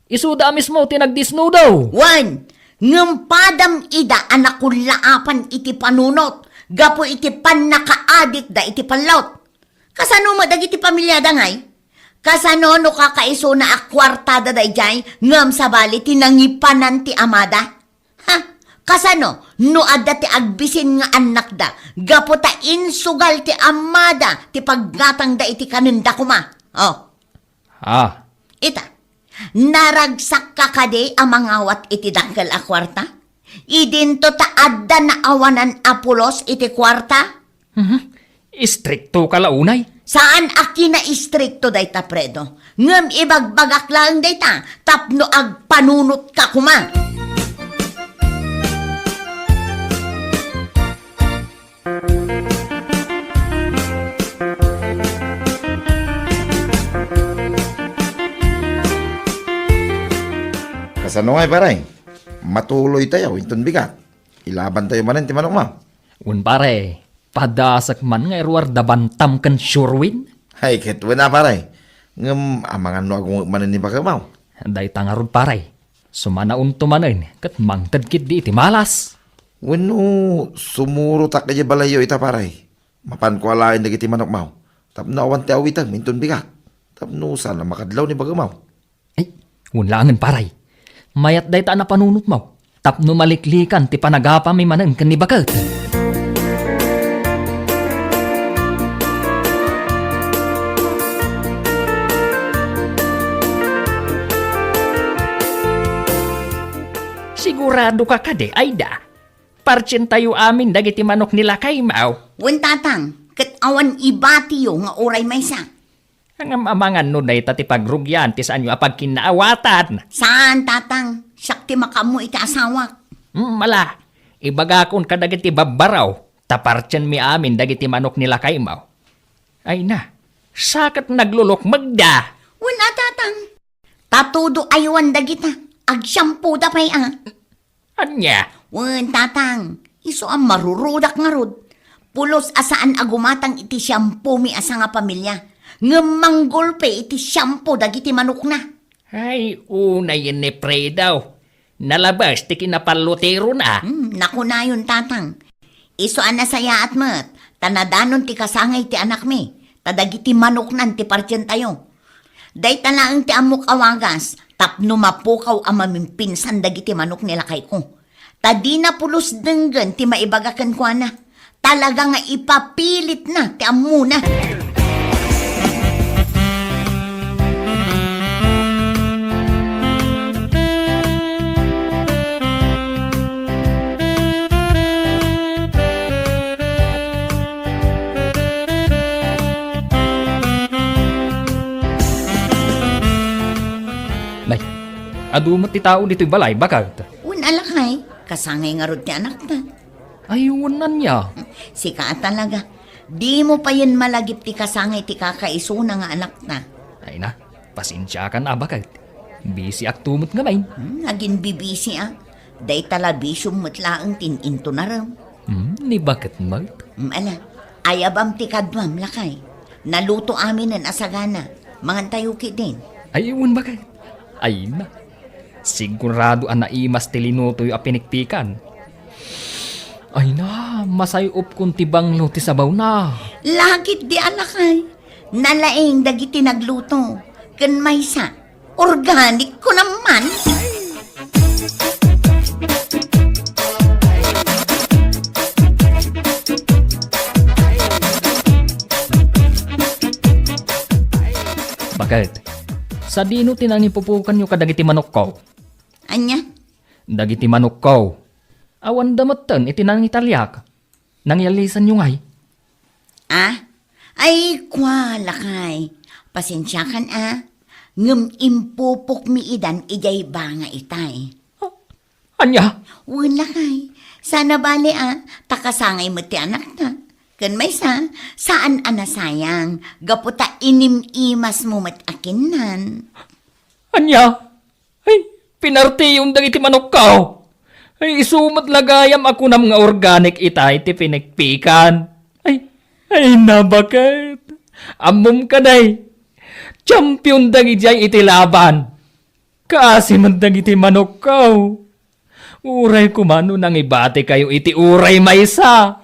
Isuda mismo tinagdisnudaw. Wan, ngam padam ida anakulaapan iti panunot. Gapo iti pan nakaadik da iti panlaut. Kasano mo dagiti pamilya da ngay? Kasano no kakaiso na akwartada da ijay ngam sabali tinangipanan ti amada? Ha? Kasano no adda ti agbisin nga anak da gapo ta insugal ti amada ti paggatang da iti kanenda kuma. Oh, Ah, ita. Naragsak ka kade amangawat iti danggal a kwarta? Idinto ta adda na awanan apulos iti kwarta? istrikto ka launay. Saan aki na istrikto dayta predo? Ngem ibagbagak lang dayta tapno agpanunot ka kuma. Kasano nga paray? Matuloy tayo, inton bigat. Ilaban tayo manin ti manok mo. Un pare, padasak man nga erwar dabantam kan surwin. Hay, ketwa na paray. Ngam, amangan no akong manin ni Bakamaw. Day tangarod pare. Sumanaun tumanin, kat mangtad kit di iti malas. Wano, sumuro tak kaya balayo ita paray. Mapan ko alain dagiti manok mo. Tapno awan ti awitan, inton bigat. Tapno sana makadlaw ni Bakamaw. Ay, unlangan paray. Mayat day ta na panunot mo. Tapno maliklikan ti panagapa may manang kan ni bakat. Sigurado ka kade, Aida. Parchen tayo amin dagiti manok nila kay Mao. Wen tatang, ket awan ibatiyo nga oray maysa. Ang amangan no day tati pagrugyan ti saan yung apag kinaawatan. Saan tatang? Sakti makamu iti asawak. Mala, ibagakon ka dagiti babaraw, taparchen mi amin dagiti manok nila kay Mao. Ay na, sakat naglulok magda. Wen tatang. Tatudo aywan dagita. Agsyampu da pay Anya, Wen tatang. Iso ang marurudak nga rod. Pulos asaan agumatang iti siyampu mi asa nga pamilya. Ngemanggolpe iti siyampu dagiti manok na. ay unay ni pre daw. Nalabas ti kinapalutero na. Naku na yun, tatang. Isuan na saya at mat. Tanadanon ti kasangay ti anak mi. Tadagiti manok nan ti partyan tayo. Day talaang ti amok awagas. Tapno mapukaw amaming pinsan dagiti manok nila kay ko. Tadi na pulos denggan ti maibagakan ko na. Talaga nga ipapilit na ti amuna. Nay, adumot ti tao dito'y balay, bakit? Unalakay, kasangay nga rod ti anak na. Ayunan niya. Sika talaga. Di mo pa yun malagip ti kasangay ti kakaisuna nga anak na. Ay na, pasensya ka na, bakit? Busy ak tumot nga may. Naging bibisi Day talabisyong matlaang tininto na ram. Ni bakit mag? Ala, ayabam ti kadwam lakay. Naluto amin ng asagana. Mga tayuki din. Ayun bakit? Ay na. Sigurado ang naimas tilinuto yung apinikpikan. Ay na, masayop kung tibang luti sabaw na. Lagit di alakay. Nalaing dagiti nagluto. Kan maysa. Organic ko naman. Bakit? Sa dino tinangipupukan nyo kadagiti manok ko. Anya? Dagiti manok ko. Awan damatan itinang italyak. Nangyalisan nyo ngay. Ay, kwa lakay. Pasensya kan Ngem impupok mi idan ijay banga itay. Anya? Wala kay. Sana bali takasangay mo ti anak na. Kan may saan sayang, gaputa imas mo mat akinan. Anya? Ay, pinarti yung dagiti manok ko. Ay, isumat lagayam ako ng mga organic itay ti pinagpikan. Ay na bakit? Amom ka day. Champion dagiti iti laban. Kasi man dagiti manok ko. Uray kumano nang ibati kayo iti uray maysa.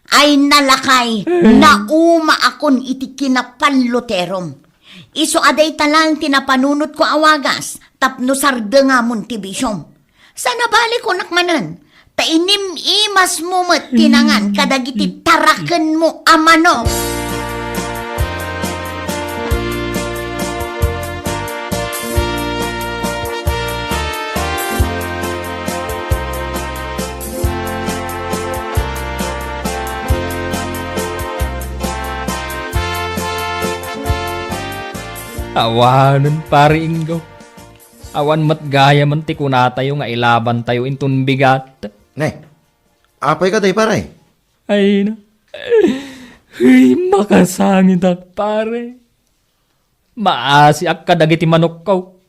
Ay nalakay, nauma akon iti kinapanluterom. Iso aday talang tinapanunot ko awagas, tapno sarda nga mon tibisyom. Sana balik ko nakmanan, tainim imas mo mat tinangan kadagiti taraken mo amano. Awanan pare Ingo. Awan matgaya man ti kunatayo nga ilaban tayo intun bigat. Ne, apay ka day paray? Ay na. Ay, makasangit ak pare. Maasi ak kadagiti manok ko.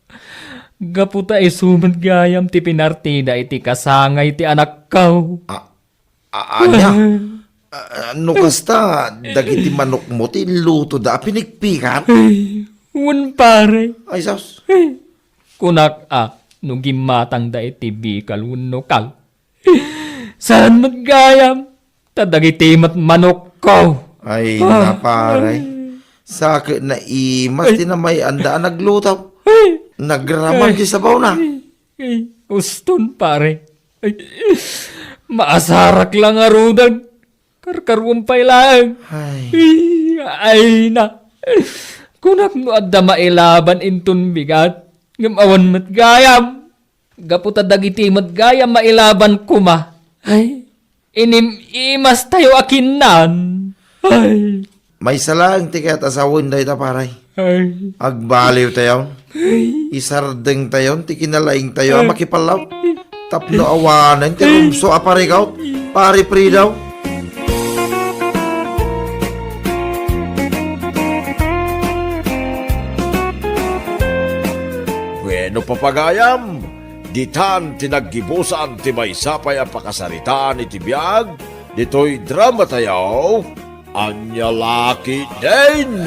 Gaputa isumat gayam ti pinartida iti kasangay ti anak ko. Anya? Ano kasta, dagiti manok mo ti luto da pinikpikan? Un pare. Ay, sus. Kunak no gimatang da iti bikal uno kal. Saan matgayam? Tadagiti mat manok ko. Ay, naparay. Sakit na imas, di na may andaan naglutaw. Nagraman di sabaw na. Ay, uston pare. Ay, maasarak lang arudan. Karkarumpay lang. Ay na. Kunak no adda mailaban intun bigat. Ngamawan matgayam. Gaputa dagiti matgayam mailaban kuma. Ay, imas tayo akinan. Ay. May salang tiket asawin day ta paray. Ay. Agbaliw tayo. Isardeng tayo, tikinalaing tayo, makipalaw. Tapno awanan, tirumso aparikaw. Pari pridaw. Bueno papagayam, ditan tinaggibusan ti may sapay ang pakasaritaan iti biyag, dito'y drama tayaw, Anya Laki din!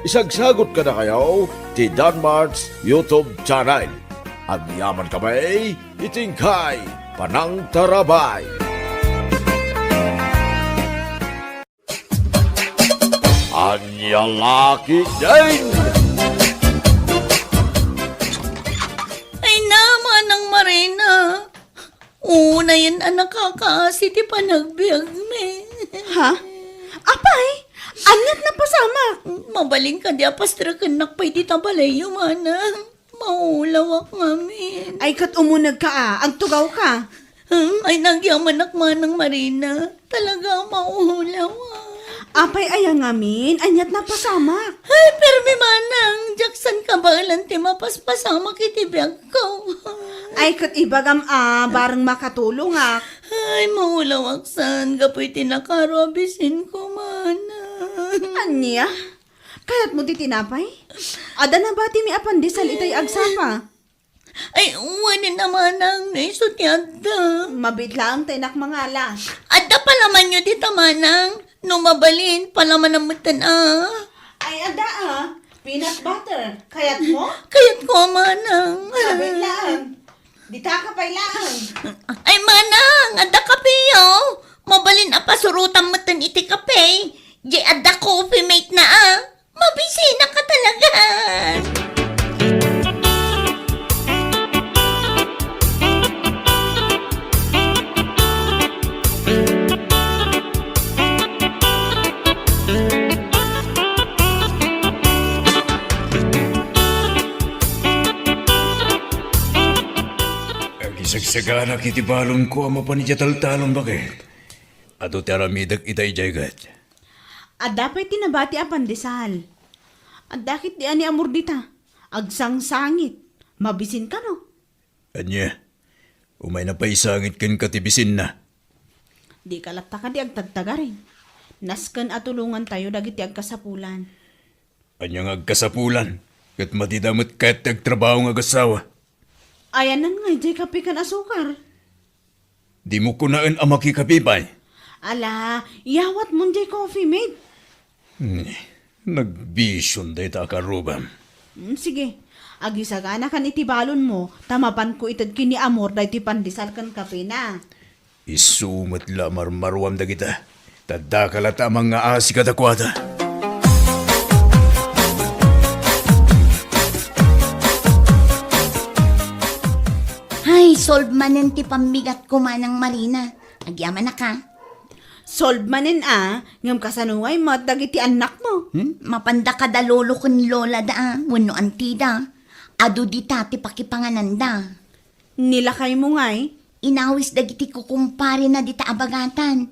Isagsagot ka na kayo ti Danmar's YouTube channel. Ang yaman kamay, itingkay, panang tarabay. Anya laki din! Ay naman ang Marina. Una yan ang nakakaasi ti panagbiag me. Ha? Apay, anyat na pasama. Mabaling ka di apastrakan nakpay di tabalayo manang. Maulawak ngamin. Ay kat umunag ka ang tugaw ka. Ay nagyaman manang Marina. Talaga maulawak. Apay ayang ngamin, anyat na pasama. Ay, pero may manang, Jackson ka ba ti mapaspasama kiti biyag ko? Ay kat ibagam barang makatulong Ay, maulawaksan, gapoy tinakaro abisin ko manang. Anya? Kayat mo di tinapay? Ada na ba ti mi apandisal itay agsapa? Ay, uwanin naman ang naisot yada. Mabitla ang tinak mangala. Adda pala man nyo di tamanang, numabalin pala man ang matan Ay ada peanut butter. Kayat mo? Kayat ko manang. Sabit lang. Dita ka pay lang. Ay manang, adda kapiyo. Mabalin apasurutan matan iti kape. Di adda coffee mate na Mabisi na ka talaga. Agisagsagana kiti balon ko ama panidyataltalon bakit? Ato ti aramidak itay jaygat. Ada pa'y tinabati apandesal. Adakit di ani amor dita. Agsang sangit. Mabisin ka no? Anya, umay na paisangit ken katibisin na. Di kalata ka di agtagtaga rin. Nasken atulungan tayo dagiti agkasapulan. Anya nga agkasapulan, kat matidamot kat agtrabaho nga agasawa. Ayanan nga, di kape kan asukar. Di mo kunaan ang makikapipay. Ala, yawat mo di coffee mate. Nagbisyon day ta karubam. Sige, agisagana kan itibalon mo, tamapan ko itad kini amor da iti pandesal kan kape na. Isumat la marmarwam da kita. Taddakalata mga asi kadakwada. Ay, solve manen ti pambigat ko manang Marina. Agyaman na ka. Solve manin ngam kasanuay mo at dagiti anak mo. Mapanda ka da lolo kun lola da wano antida. Ado di tati pakipangananda. Nilakay mo nga'y. Inawis dagiti kukumpare na di taabagatan.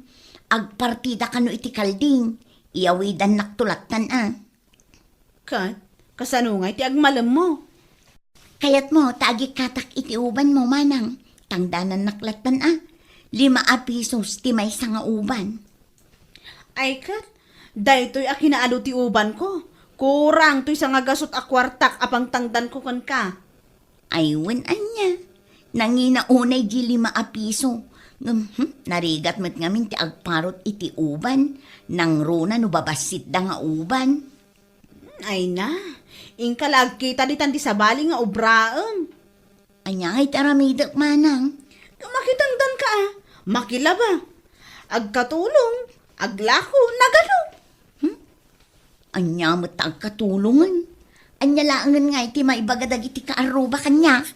Agpartida kano iti kalding. Iyawidan naktulatan Kat, kasanungay ti agmalam mo. Kayat mo, tagi katak iti uban mo manang. Tangdanan naklatan 5 pisos ti may nga uban. Ay kat, daytoy a kinaalo ti uban ko. Kurang to'y sa nga gasot a kwartak apang tangdan ko kan ka. Aywan anya. Nangina unay di 5 piso. Narigat met ngamin ti agparot iti uban. Nang runa no babasit da nga uban. Ay na, ingkalag kita di tanti sa bali nga ubraan. Anya ngay taramidak manang. Makitangdan ka makilaba. Agkatulong, aglako, nagalo. Anya mo agkatulungan. Anya laangan nga iti maibaгаdag iti kaaruba kanya.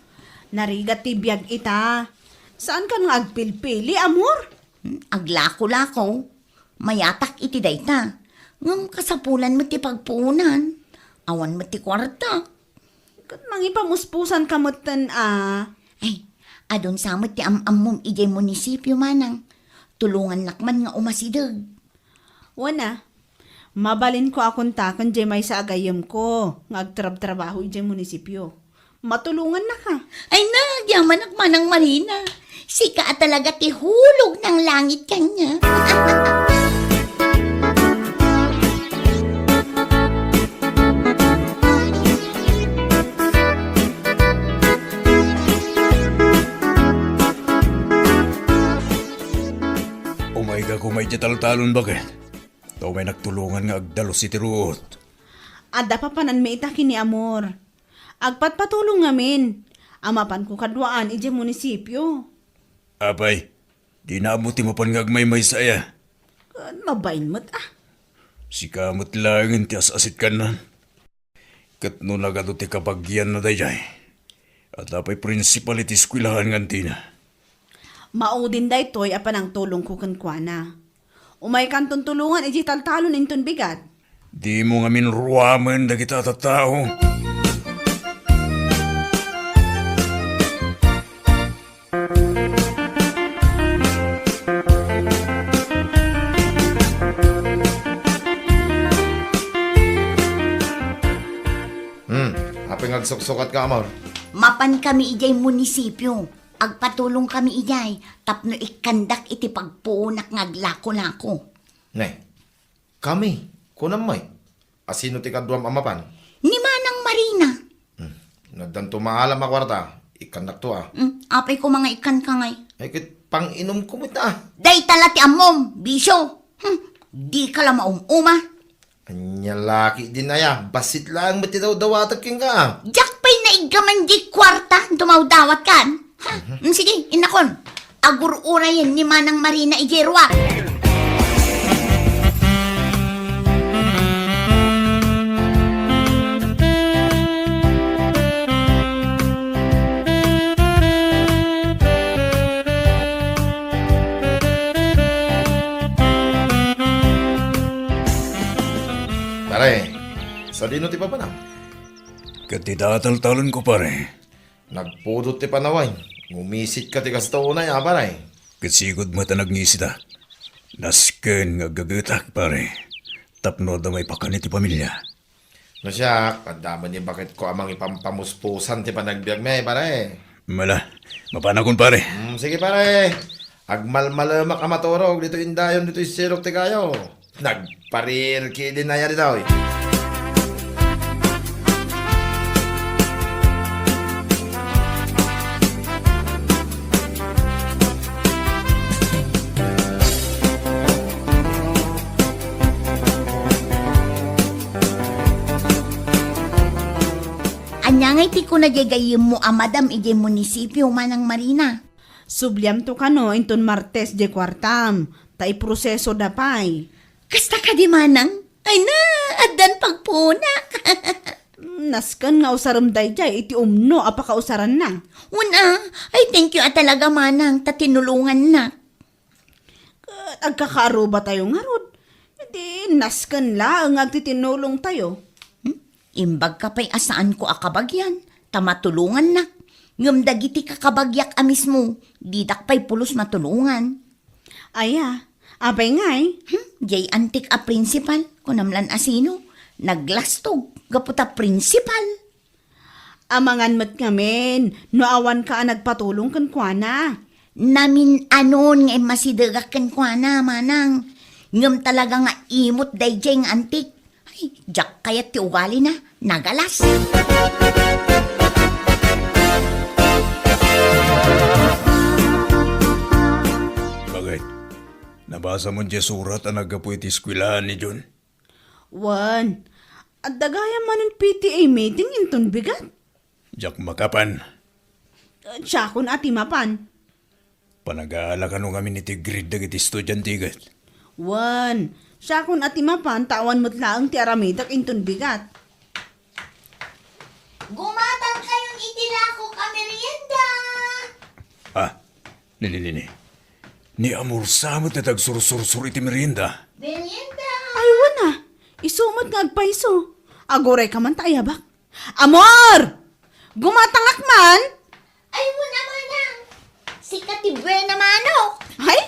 Narigat ti biyag ita. Saan ka nga agpilpili, amor? Aglako-lako. Mayatak iti dayta. Ngam kasapulan mo ti pagpuunan. Awan mo ti kwarta. Kat mangipamuspusan kamutan Ay, adon sa mo ti am-am mong ijay munisipyo manang. Tulungan nakman nga umasidag. Wana, mabalin ko akong takan di may sa agayam ko. Ngagtrab-trabaho ijay munisipyo. Matulungan na ka. Ay nagyaman nakmanang Marina. Sika at talaga ti hulog ng langit kanya. Umay ka kumay taltalon bakit? Taw may nagtulungan nga agdalo si Tiruot. Ada pa panan may ita kini amor. Agpatpatulong ngamin. Amapan ko kadwaan ije munisipyo. Apay, di naabuti mo pan ngagmay-may saya. Mabain mo't Si kamot lang ti asit ka na. Kat no nagado ti kabagyan na dayay. At apay principal iti skwilahan nganti na. Maudin day toy apan ang tulong ko kankwana. Umay kanton tulungan ije taltalon inton bigat. Di mo nga minruaman na kita tatao. Apay ngagsukat ka, Amor. Mapan kami ijay munisipyo. Agpatulong kami ijay. Tapno ikandak iti pagpuunak ngaglako-lako. Ne, kami, kunamay. Asino ti kadwam amapan? Ni Manang Marina. Nagdan tumaalam a kwarta. Ikanak to Apay ko mga ikan ka ngay. Ay kit pang inom kumita. Day talati amom, bisyo. Di ka lang maumuma. Anya laki din na ya. Basit lang ba't daw dawatag king ka? Jack pa'y naigaman di kwarta, dumawdawat kan. Sige, inakon. Agur-ura yan ni Manang Marina ijerwa. Pare, sa dino ti papanam? Katidatal-talon ko pare. Nagpudot ti panaway. Ngumisit ka ti kastaw na ya, pare. Katsigod mata nagnisita. Nasken nga gagatak pare. Tapno da may pakanit ti pamilya. No siya, kandaman ni bakit ko amang ipampamuspusan ti panagbiag me, pare. Mala, mapanakon pare. Sige pare, agmalmalamak ka maturog, dito indayon, dito isirok ti kayo. Nagparir ki din na yan daw. Anyangay ti ko nagyagayim mo amadam ije munisipyo Manang Marina. Subliam to kano inton Martes de kwartam. Tai proseso dapay. Kasta ka di Manang? Ay na, adan pagpuna. Naskan nga usaram day jay iti umno apaka usaran na. Una, ay thank you talaga Manang, tatinulungan na. Agkakaaruba tayo nga rod. Hindi, naskan la ang agtitinulong tayo. Imbag ka pa'y asaan ko akabagyan, tamatulungan na. Ngam dagiti kakabagyak amis mo, didak pa'y pulos matulungan. Aya, apay ngay. Jay antik a principal, kunamlan asino, naglastog, gaputa principal. Amangan mat ngamin, no awan ka nagpatulong kan kuana. Namin anon nga masidagak kan kwa na, Manang. Ngam talaga nga imot day jay nga antik. Ay, jak kayat ti ugali na, nagalas. Bagay, nabasa mo dyan surat ang nagapuit iskwilahan ni John. Wan, at dagaya man ang PTA meeting inton bigat. Jak makapan, Tsakon ati mapan. panag-aala ka nung kami ni Tigrid dagiti estudyante. Wan, tsakon ati mapan tawan mo't laang ti aramidak inton bigat. Gumatang kayong itilako ka merienda. Ah, nini. Ni amor samot na tagsursur-sur iti merienda. Merienda. Ay, wana, isumot nga agpaiso. Agoray ka man taayabak. Amor! Gumatangak man! Ay mo naman ang sikati buena mano. Ay,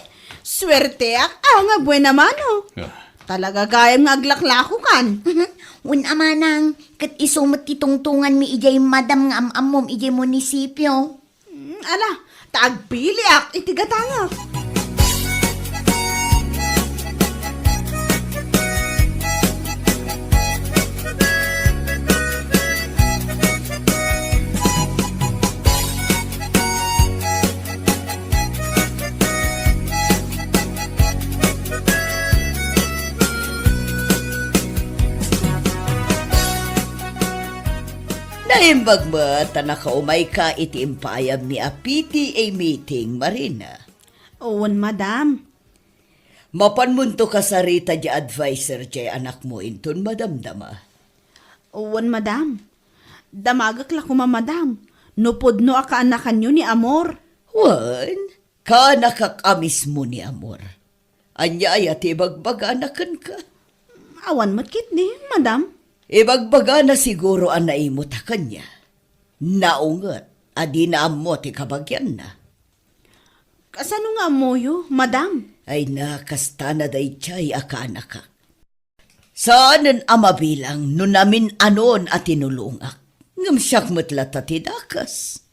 swerte nga buena mano. Ah, Talaga gayam nga aglaklako kan. Un amanang, kat isumot titungtungan mi ijay madam nga amamom ijay munisipyo. Ala, taagpili ak itigatangak. Naimbag mo, tanakaumay ka iti impayam ni a PTA meeting, Marina. Owan, madam. Mapanmunto ka sa rita di advisor di anak mo inton madamdama. Owan, madam. Damagak la kuma, madam. Nupod no akaanakan nyo ni Amor. Wan, ka nakakamis mo ni Amor. Anya ay at ibagbaganakan ka. Awan matkit ni, madam. Ibagbaga na siguro ang naimot ka kanya. Naungat, adi na amo ti kabagyan na. Kasano nga moyo, madam? Ay nakasta na day chay akanak ka. Saanan amabilang no namin anon at tinulungak. Ngamsyak matlat at tidakas.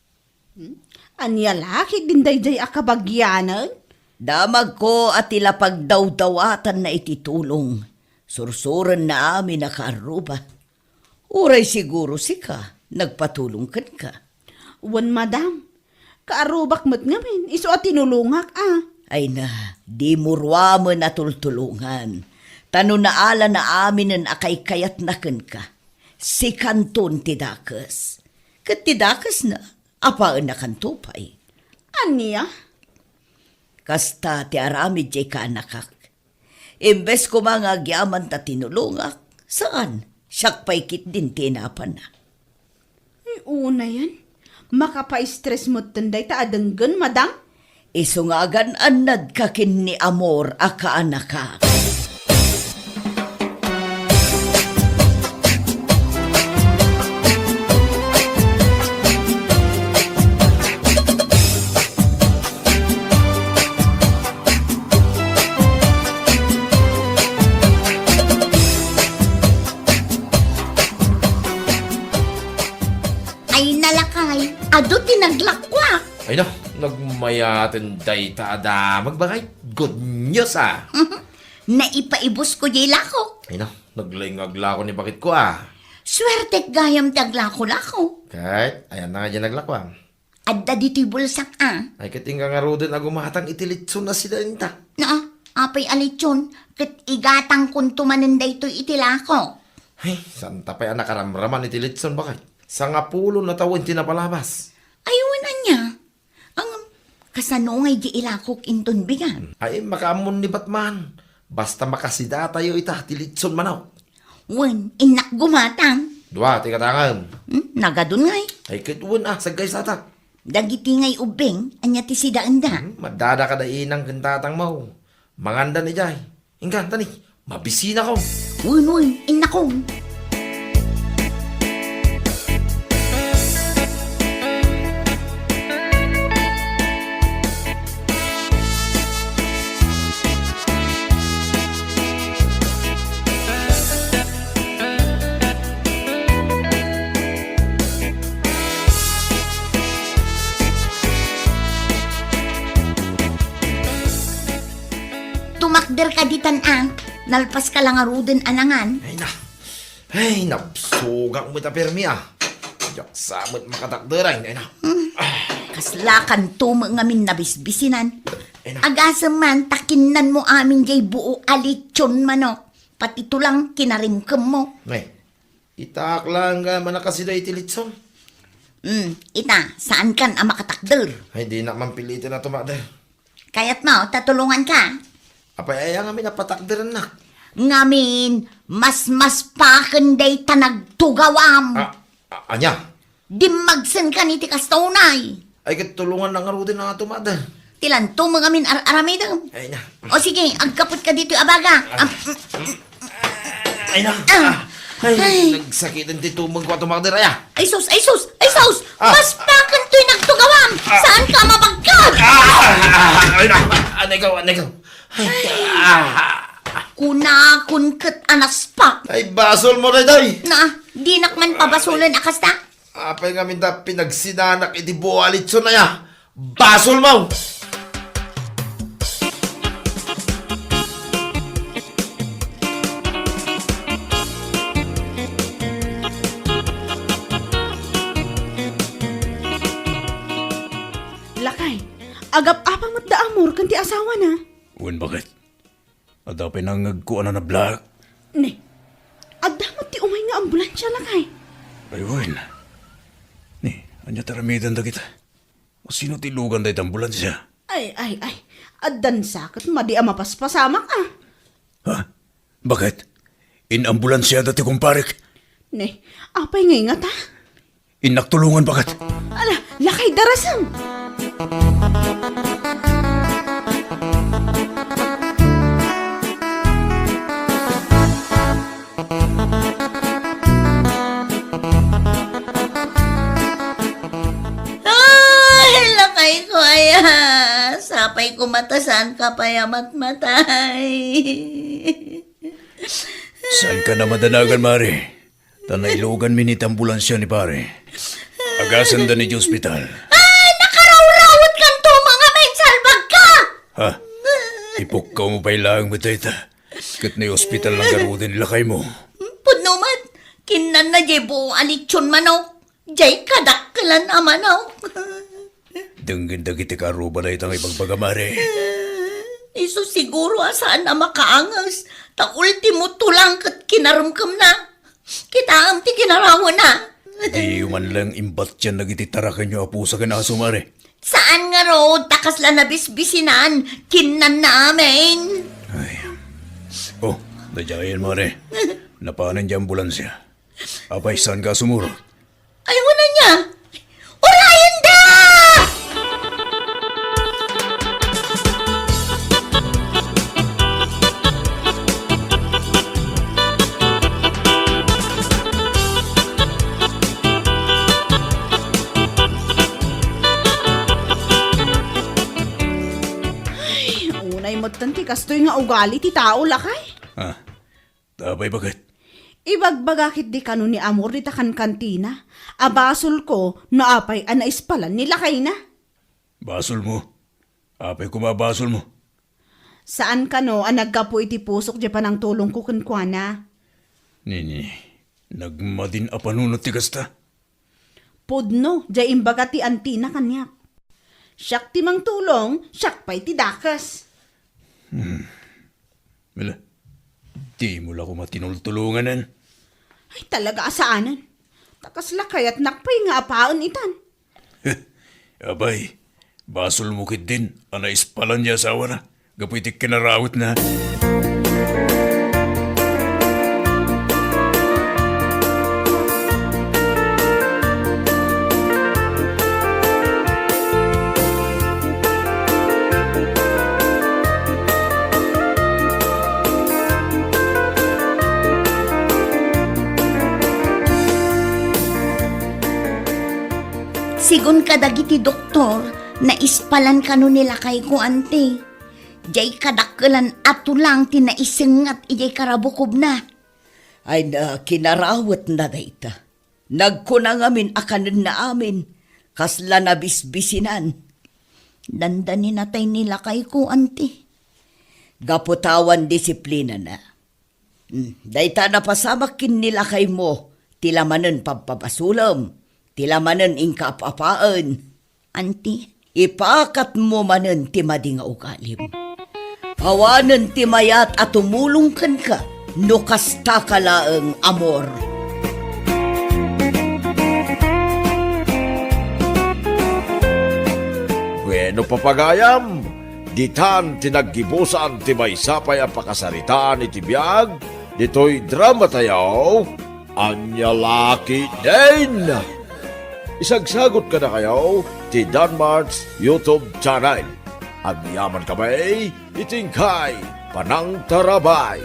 Anya laki din dayday akabagyanan? Damag ko at ilapagdawdawatan na ititulong. Sursuran na amin nakaaruba. Uray siguro si ka, nagpatulong ka. Wan, madam. Kaarubak mo't ngamin, iso at tinulungak Ay na, di murwa mo natultulungan. Tano na ala na amin ang akay kayat nakan ka. Si kanton tidakas. Kat tidakas na, apaan na kantupay. Anya? Kasta ti aramid jay ka anakak. Imbes ko mga agyaman ta tinulungak, saan? Siyak pa'y kit din tinapan na. Ay, una yan. Makapa-stress mo't tanday ta adanggan, madam? Isungagan anad kakin ni Amor aka anakak. Ay nalakay, ado tinaglakwa. Ay na, nagmayatin day tada magbakay. Good news Naipaibos ko jay lako. Ay na, naglingagla ko ni bakit ko Swerte gayam taglako-lako. Kahit, ayan na nga dyan naglakwa. Adda dito'y bulsak Ay kating nga ro din agumatang itilitso na sila inta. Na, apay alitsyon, kat igatang kuntumanin dayto'y itilako. Ay, santa pa yan nakaramraman itilitson bakit? Sa nga pulo na tawin tinapalabas. Aywan niya. Ang kasanungay di ilakok inton bigan. Ay, makamon ni Batman. Basta makasida tayo ita, tilitson manaw. Wen, inak gumatang. Dua, tikatangan. Nagadun ngay. Ay, kitwan sagay sata. Dagiti ngay ubeng, anya ti sidaan da. Madada ka da inang kantatang mo. Manganda ni Jay. Ingkan, tani, mabisina ko. Wen, inakong. Tumakder ka ditan nalpas ka lang aruden anangan. Ay, napsugang mo ta permi Yak samot makatakderay. Ay na. Kaslakan to mga min nabisbisinan. Ay na. Agasam man, takinan mo amin jay buo alitsyon manok. Pati tulang kinaringkem mo. Ay, itak lang manakasida itilitson. Ita, saan kan ang makatakder? Ay, di na mampilitin na tumakder. Kaya't mo, tatulungan ka. Apay, ay nga minapatakderan na. Ngamin, mas paken day tanagtugawam. Anya? Dimagsan ka ni ti kastonay. Ay, katulungan na nga ro din na tumakder. Tilanto mga min aramidam. Ay na. O sige, agkapot ka dito abaga. Ay na. Ay, nagsakitan ti tumang ko tumakder ay Ay sus! Mas paken to'y nagtugawam. Saan ka mabagkag? Ay na. Anay ka. Kunakun kat anas pa. Ay, basol mo na day. Na, di nakman pabasulan akasta. Apay nga minta pinagsinanak iti buwalitso na ya. Basol mo! Lakay, agap-apa mo't da Amor kan ti asawa na. Wen bakit? Ada pa nangagkuan na black. Ne, adda mo't ti umay nga ambulansya, lakay. Ay, wen. Anya taramidan da kita. O sino tilugan da ambulansya? Ay. Adan sakit madi mapaspasamak ah. Ha? Bakit? In-ambulansya dati kumparek. Ne, apay nga ingat ha? Inaktulungan bakit? Ala, lakay darasam. Ay, lakay ko aya. Sapay ko matasan ka payamat matay. Saan ka na madanagan, Mari? Tanailugan minit ambulansya ni pare. Agasan da ni hospital. Ay, nakaraw-rawat kan to mga may salbag ka. Ha? Ipukkaw mo pa'y lang mo tayo ta. Kat na hospital lang garudin lakay mo. Punuman, kinan na jay buong alitsyon manok. Jay kadakkalan na manok. Danggan dagiti karuba na itang ibagbaga, Mari. Iso siguro asaan na makaangas. Ta ultimo tulang kat kinarumkam na. Kita am ti kinarawan na. Di man lang imbat dyan nagititarakan nyo apo sa kanaso, Mari. Saan nga road takas la nabisbisinan? Kinan namin. Ay. Oh, nadyayan, Mari. Napanan dyan ambulansya. Apay, saan ka sumuro? Ay, wala niya. Urayan da! Unay mo tanti kastoy nga ugali ti tao lakay. Ha? Tapay bakit? Ibagbagakit di kano ni Amor di takan kantina. Abasol ko no apay anaispalan ni lakay na. Basol mo. Apay kumabasol mo. Saan kano ang nagkapo iti pusok di pa ng tulong ko kunkwana? Nini, nagmadin apanunot ti kasta. Pudno, di imbaga ti antina kanyak. Siyak ti mang tulong, siyak pa'y ti dakas. Wala. Di mo lang ko matinultulunganan. Ay talaga asaanan. Takas lakay at nakpay nga apaon itan. Abay, basol mo kit din. Anais palan niya asawa na. Gapuitik kinarawit na. Sigun kadagiti doktor na ispalan kano nila kay ko ante. Jay kadakkelan ato lang tinaisengat ijay karabukob na. Ay na kinarawat na dayta. Nagkunang amin akanan na amin. Kasla na bisbisinan. Dandanin natay nila kay ko ante. Gaputawan disiplina na. Dayta na pasamakin nila kay mo. Tilamanan pagpapasulam. Tilamanan ingkapapaan. Ante, Ipakat mo manen ti mading ugalim. Awanen ti mayat at tumulong kan ka. No kasta ka laeng amor. Bueno papagayam, ditan tinaggibusan ti maysapay ang pakasaritaan iti biyag, dito'y drama tayaw, Anya Laki din! Isagsagot ka na kayo ti Danmarks YouTube channel. At yaman kamay, itingkay, panang tarabay.